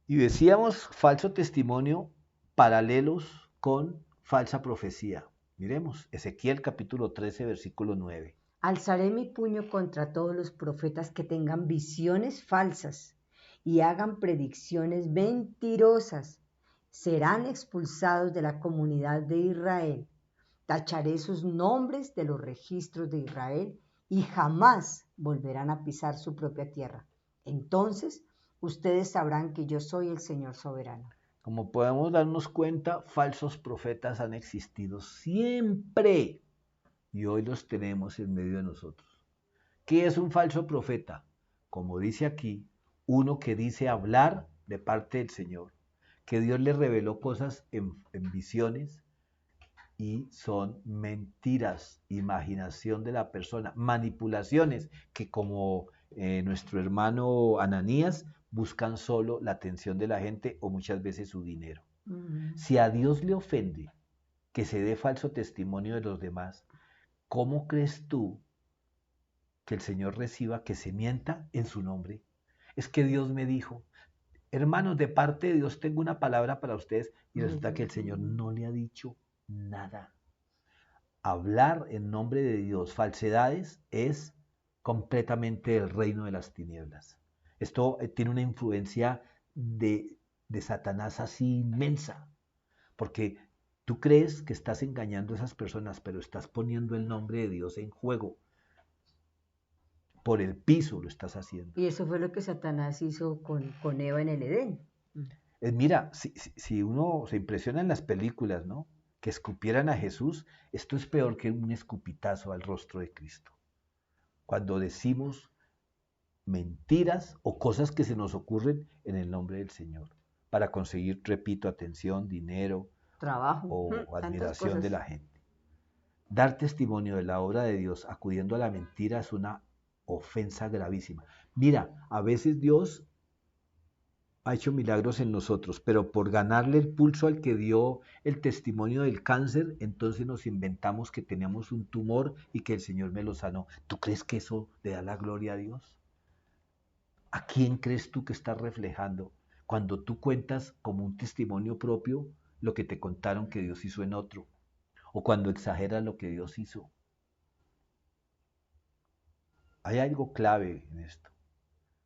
Y decíamos falso testimonio paralelos con falsa profecía. Miremos, Ezequiel capítulo 13, versículo 9. Alzaré mi puño contra todos los profetas que tengan visiones falsas y hagan predicciones mentirosas. Serán expulsados de la comunidad de Israel. Tacharé sus nombres de los registros de Israel y jamás volverán a pisar su propia tierra. Entonces, ustedes sabrán que yo soy el Señor soberano. Como podemos darnos cuenta, falsos profetas han existido siempre y hoy los tenemos en medio de nosotros. ¿Qué es un falso profeta? Como dice aquí, uno que dice hablar de parte del Señor, que Dios le reveló cosas en visiones y son mentiras, imaginación de la persona, manipulaciones que como nuestro hermano Ananías buscan solo la atención de la gente o muchas veces su dinero. Si a Dios le ofende que se dé falso testimonio de los demás, ¿cómo crees tú que el Señor reciba que se mienta en su nombre? Es que Dios me dijo, hermanos, de parte de Dios tengo una palabra para ustedes y resulta que el Señor no le ha dicho nada. Hablar en nombre de Dios falsedades es completamente el reino de las tinieblas. Esto tiene una influencia de Satanás así inmensa, porque tú crees que estás engañando a esas personas, pero estás poniendo el nombre de Dios en juego. Por el piso lo estás haciendo. Y eso fue lo que Satanás hizo con Eva en el Edén. Mira, si uno se impresiona en las películas, ¿no? Que escupieran a Jesús, esto es peor que un escupitazo al rostro de Cristo. Cuando decimos mentiras o cosas que se nos ocurren en el nombre del Señor. para conseguir, repito, atención, dinero Trabajo, o tantas admiración de cosas. la gente. Dar testimonio de la obra de Dios acudiendo a la mentira es una ofensa gravísima. Mira, a veces Dios ha hecho milagros en nosotros, pero por ganarle el pulso al que dio el testimonio del cáncer, entonces nos inventamos que teníamos un tumor y que el Señor me lo sanó. ¿Tú crees que eso le da la gloria a Dios? ¿A quién crees tú que estás reflejando cuando tú cuentas como un testimonio propio lo que te contaron que Dios hizo en otro? O cuando exageras lo que Dios hizo. Hay algo clave en esto.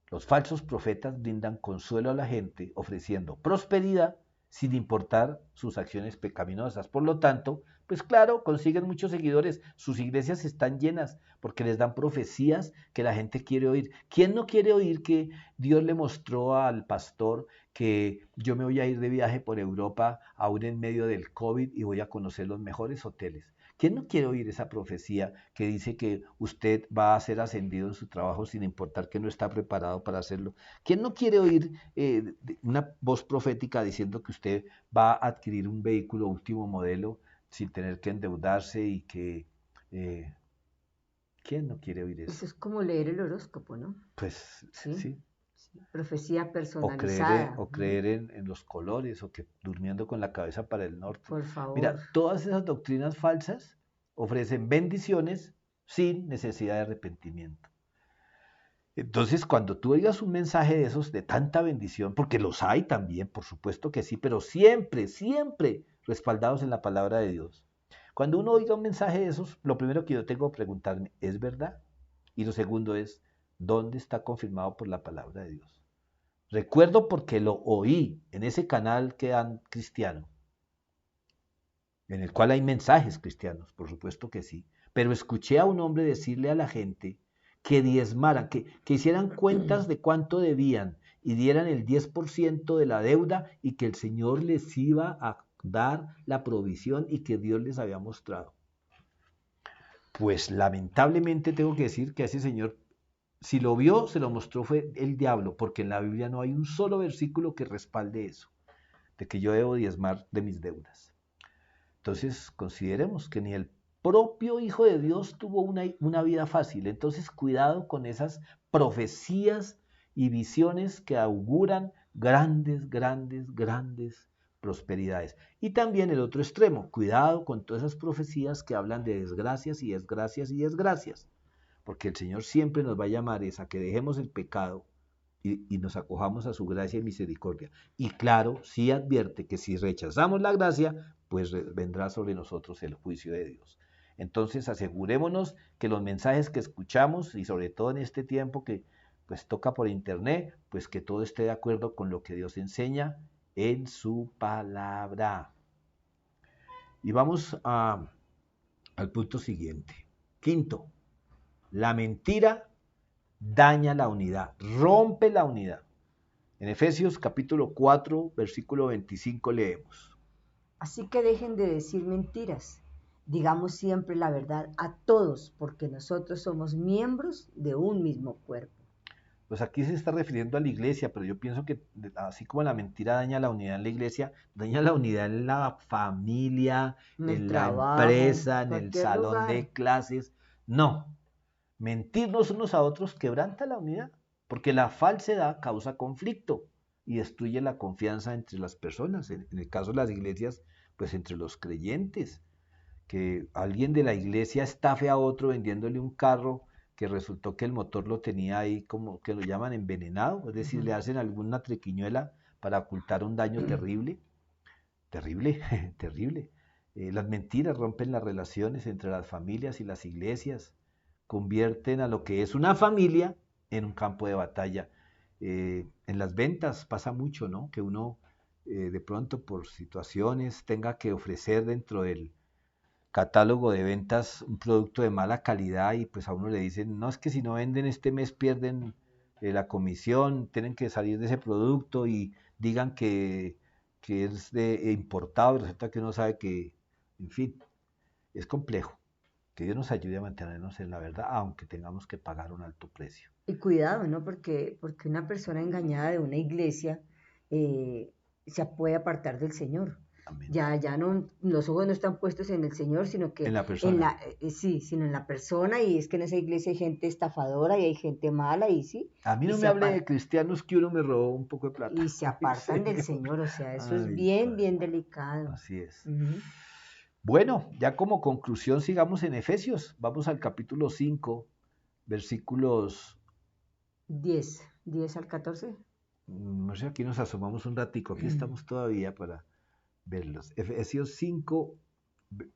Los falsos profetas brindan consuelo a la gente ofreciendo prosperidad sin importar sus acciones pecaminosas. Por lo tanto, pues claro, consiguen muchos seguidores. Sus iglesias están llenas porque les dan profecías que la gente quiere oír. ¿Quién no quiere oír que Dios le mostró al pastor que yo me voy a ir de viaje por Europa aún en medio del COVID y voy a conocer los mejores hoteles? ¿Quién no quiere oír esa profecía que dice que usted va a ser ascendido en su trabajo sin importar que no está preparado para hacerlo? ¿Quién no quiere oír una voz profética diciendo que usted va a adquirir un vehículo último modelo sin tener que endeudarse y que... eh, ¿quién no quiere oír eso? Eso es como leer el horóscopo, ¿no? Pues Sí, sí. sí. Profecía O creer, personalizada. o creer en los colores, o que durmiendo con la cabeza para el norte. Por favor. Mira, todas esas doctrinas falsas ofrecen bendiciones sin necesidad de arrepentimiento. Entonces, cuando tú oigas un mensaje de esos de tanta bendición, porque los hay también, por supuesto que sí, pero siempre, siempre respaldados en la palabra de Dios. Cuando uno oiga un mensaje de esos, lo primero que yo tengo que preguntarme, ¿es verdad? Y lo segundo es, ¿dónde está confirmado por la palabra de Dios? Recuerdo porque lo oí en ese canal que dan cristiano, en el cual hay mensajes cristianos, por supuesto que sí, pero escuché a un hombre decirle a la gente que diezmaran, que hicieran cuentas de cuánto debían y dieran el 10% de la deuda y que el Señor les iba a dar la provisión y que Dios les había mostrado. Pues lamentablemente tengo que decir que a ese señor, si lo vio, se lo mostró fue el diablo, porque en la Biblia no hay un solo versículo que respalde eso, de que yo debo diezmar de mis deudas. Entonces, consideremos que ni el propio Hijo de Dios tuvo una vida fácil. Entonces, cuidado con esas profecías y visiones que auguran grandes, grandes, grandes prosperidades. Y también el otro extremo, cuidado con todas esas profecías que hablan de desgracias y desgracias y desgracias. Porque el Señor siempre nos va a llamar a que dejemos el pecado y nos acojamos a su gracia y misericordia. Y claro, sí advierte que si rechazamos la gracia, pues vendrá sobre nosotros el juicio de Dios. Entonces asegurémonos que los mensajes que escuchamos, y sobre todo en este tiempo que pues toca por internet, pues que todo esté de acuerdo con lo que Dios enseña en su palabra. Y vamos al punto siguiente. Quinto, la mentira daña la unidad, rompe la unidad. En Efesios capítulo 4, versículo 25 leemos. Así que dejen de decir mentiras. Digamos siempre la verdad a todos, porque nosotros somos miembros de un mismo cuerpo. Pues aquí se está refiriendo a la iglesia, pero yo pienso que así como la mentira daña la unidad en la iglesia, daña la unidad en la familia, En el en la trabajo, empresa, en el cualquier salón lugar. de clases. No, mentirnos unos a otros quebranta la unidad, porque la falsedad causa conflicto y destruye la confianza entre las personas. En el caso de las iglesias, pues entre los creyentes. Que alguien de la iglesia estafe a otro vendiéndole un carro que resultó que el motor lo tenía ahí como que lo llaman envenenado, es decir, le hacen alguna triquiñuela para ocultar un daño terrible, terrible, terrible. Las mentiras rompen las relaciones entre las familias y las iglesias, convierten a lo que es una familia en un campo de batalla. En las ventas pasa mucho, ¿no? Que uno de pronto por situaciones tenga que ofrecer dentro del catálogo de ventas un producto de mala calidad y pues a uno le dicen, no, es que si no venden este mes pierden la comisión, tienen que salir de ese producto y digan que es de importado y resulta que uno sabe que, en fin, es complejo. Que Dios nos ayude a mantenernos en la verdad, aunque tengamos que pagar un alto precio. Y cuidado, ¿no? Porque una persona engañada de una iglesia, eh, se puede apartar del Señor. Amén. Ya no, los ojos no están puestos en el Señor, sino que En la persona. sí, sino en la persona, y es que en esa iglesia hay gente estafadora y hay gente mala, y sí, A mí y no me hable de cristianos que uno me robó un poco de plata. y se apartan del Señor. Señor, o sea, eso es Ay, bien, Padre. bien delicado. Así es. Ujú. Bueno, ya como conclusión sigamos en Efesios. Vamos al capítulo 5, versículos 10 al 14. no sé, aquí nos asomamos un ratico, aquí estamos todavía para verlos. Efesios 5,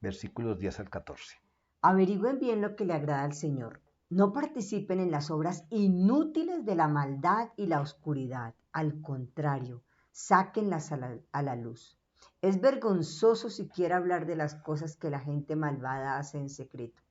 versículos 10 al 14. Averigüen bien lo que le agrada al Señor. No participen en las obras inútiles de la maldad y la oscuridad. Al contrario, sáquenlas a la luz. Es vergonzoso siquiera hablar de las cosas que la gente malvada hace en secreto.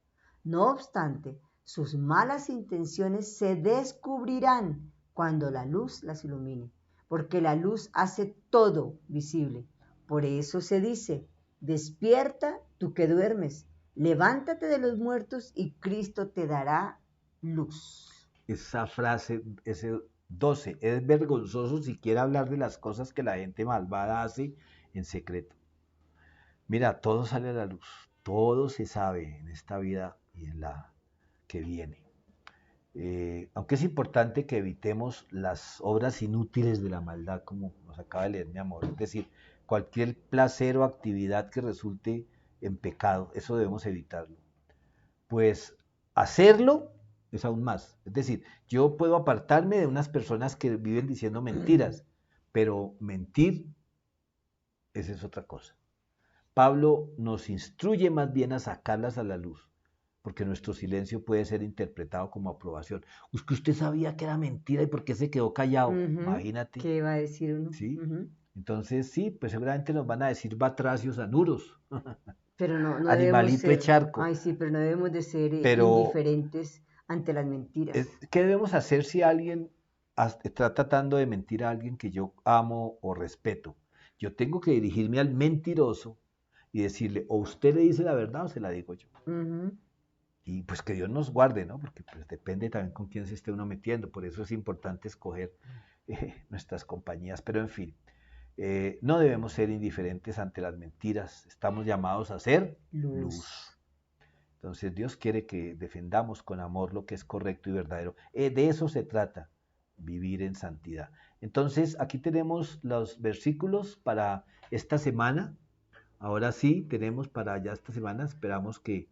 No obstante, sus malas intenciones se descubrirán cuando la luz las ilumine, porque la luz hace todo visible. Por eso se dice, despierta tú que duermes, levántate de los muertos y Cristo te dará luz. Esa frase, ese 12, es vergonzoso siquiera hablar de las cosas que la gente malvada hace en secreto. Mira, todo sale a la luz, todo se sabe en esta vida y en la que viene. Aunque es importante que evitemos las obras inútiles de la maldad, como nos acaba de leer mi amor, es decir, cualquier placer o actividad que resulte en pecado, eso debemos evitarlo. Pues hacerlo es aún más. Es decir, yo puedo apartarme de unas personas que viven diciendo mentiras, pero mentir, esa es otra cosa. Pablo nos instruye más bien a sacarlas a la luz, porque nuestro silencio puede ser interpretado como aprobación. Es que usted sabía que era mentira y por qué se quedó callado. Imagínate. ¿Qué va a decir uno? ¿Sí? Entonces sí, pues seguramente nos van a decir batracios anuros, Pero no debemos animalito de ser, charco. ay sí, pero no debemos de ser Pero indiferentes ante las mentiras. ¿qué debemos hacer si alguien está tratando de mentir a alguien que yo amo o respeto? Yo tengo que dirigirme al mentiroso y decirle, o usted le dice la verdad o se la digo yo. Y pues que Dios nos guarde, ¿no? Porque pues depende también con quién se esté uno metiendo. Por eso es importante escoger nuestras compañías. Pero en fin, no debemos ser indiferentes ante las mentiras. Estamos llamados a ser luz. Entonces Dios quiere que defendamos con amor lo que es correcto y verdadero. De eso se trata, vivir en santidad. Entonces aquí tenemos los versículos para esta semana. Ahora sí, tenemos para ya esta semana, esperamos que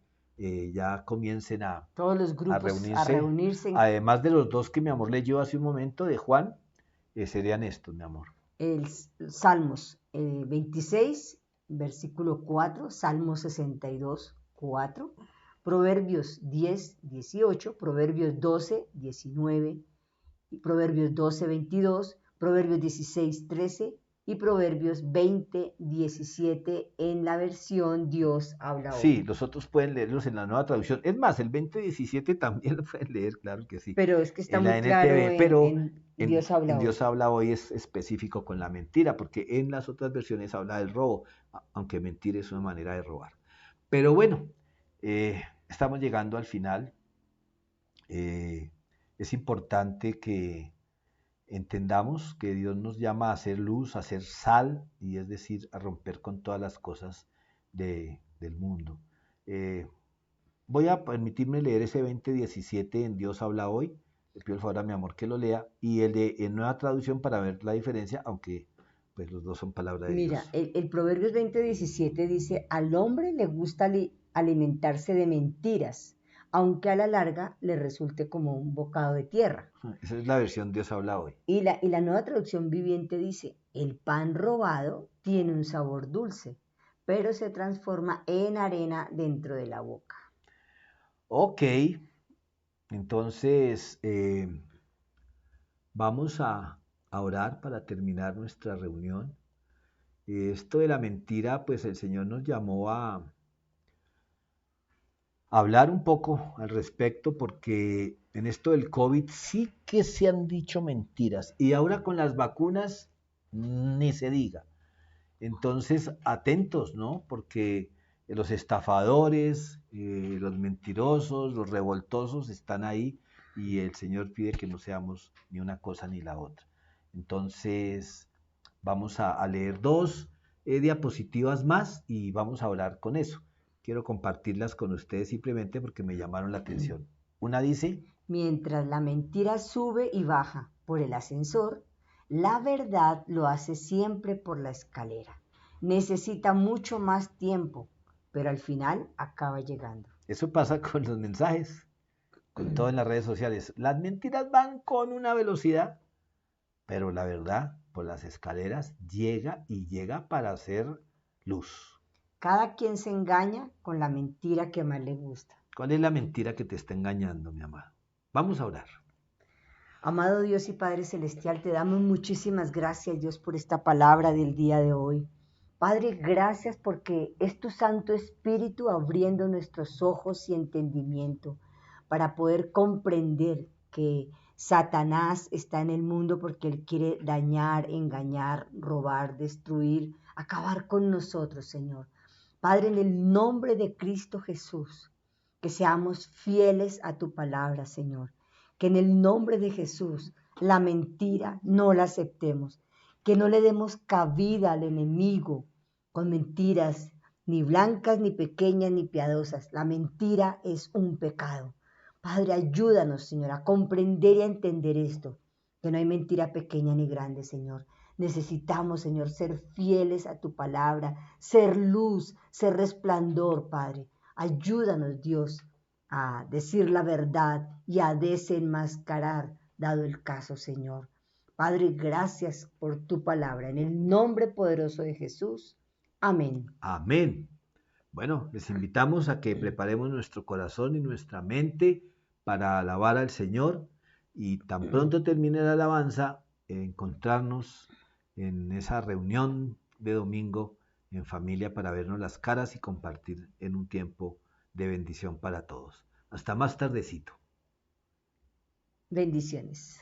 ya comiencen todos los grupos a reunirse. Además de los dos que mi amor leyó hace un momento de Juan, serían estos, mi amor. El Salmos 26, versículo 4, Salmos 62, 4, Proverbios 10, 18, Proverbios 12, 19, Proverbios 12, 22, Proverbios 16, 13 y Proverbios 20, 17 en la versión Dios habla hoy. Sí, los otros pueden leerlos en la nueva traducción. Es más, el 2017 también lo pueden leer, claro que sí. Pero es que está en muy la claro NTV, pero en Dios habla hoy. Dios habla hoy es específico con la mentira, porque en las otras versiones habla del robo, aunque mentir es una manera de robar. Pero bueno, estamos llegando al final. Es importante que entendamos que Dios nos llama a hacer luz, a hacer sal, y es decir, a romper con todas las cosas del mundo. Voy a permitirme leer ese 20:17 en Dios habla hoy. Le pido el favor a mi amor que lo lea. Y el de en nueva traducción para ver la diferencia, aunque pues los dos son palabras de Mira, Dios. el Proverbios 20:17 dice, al hombre le gusta alimentarse de mentiras, aunque a la larga le resulte como un bocado de tierra. Esa es la versión Dios habla hoy. Y la nueva traducción viviente dice, el pan robado tiene un sabor dulce, pero se transforma en arena dentro de la boca. Ok, entonces vamos a orar para terminar nuestra reunión. Esto de la mentira, pues el Señor nos llamó a hablar un poco al respecto porque en esto del COVID sí que se han dicho mentiras y ahora con las vacunas ni se diga. Entonces, atentos, ¿no? Porque los estafadores, los mentirosos, los revoltosos están ahí y el Señor pide que no seamos ni una cosa ni la otra. Entonces, Vamos a leer dos diapositivas más y vamos a orar con eso. Quiero compartirlas con ustedes simplemente porque me llamaron la atención. Una dice: mientras la mentira sube y baja por el ascensor, la verdad lo hace siempre por la escalera. Necesita mucho más tiempo, pero al final acaba llegando. Eso pasa con los mensajes, con todo en las redes sociales. Las mentiras van con una velocidad, pero la verdad por las escaleras llega y llega para hacer luz. Cada quien se engaña con la mentira que más le gusta. ¿Cuál es la mentira que te está engañando, mi amado? Vamos a orar. Amado Dios y Padre Celestial, te damos muchísimas gracias, Dios, por esta palabra del día de hoy. Padre, gracias porque es tu Santo Espíritu abriendo nuestros ojos y entendimiento para poder comprender que Satanás está en el mundo porque él quiere dañar, engañar, robar, destruir, acabar con nosotros, Señor. Padre, en el nombre de Cristo Jesús, que seamos fieles a tu palabra, Señor. Que en el nombre de Jesús la mentira no la aceptemos. Que no le demos cabida al enemigo con mentiras, ni blancas, ni pequeñas, ni piadosas. La mentira es un pecado. Padre, ayúdanos, Señor, a comprender y a entender esto, que no hay mentira pequeña ni grande, Señor. Necesitamos, Señor, ser fieles a tu palabra, ser luz, ser resplandor, Padre. Ayúdanos, Dios, a decir la verdad y a desenmascarar, dado el caso, Señor. Padre, gracias por tu palabra. En el nombre poderoso de Jesús. Amén. Amén. Bueno, les invitamos a que preparemos nuestro corazón y nuestra mente para alabar al Señor y tan pronto termine la alabanza, encontrarnos en esa reunión de domingo en familia para vernos las caras y compartir en un tiempo de bendición para todos. Hasta más tardecito. Bendiciones.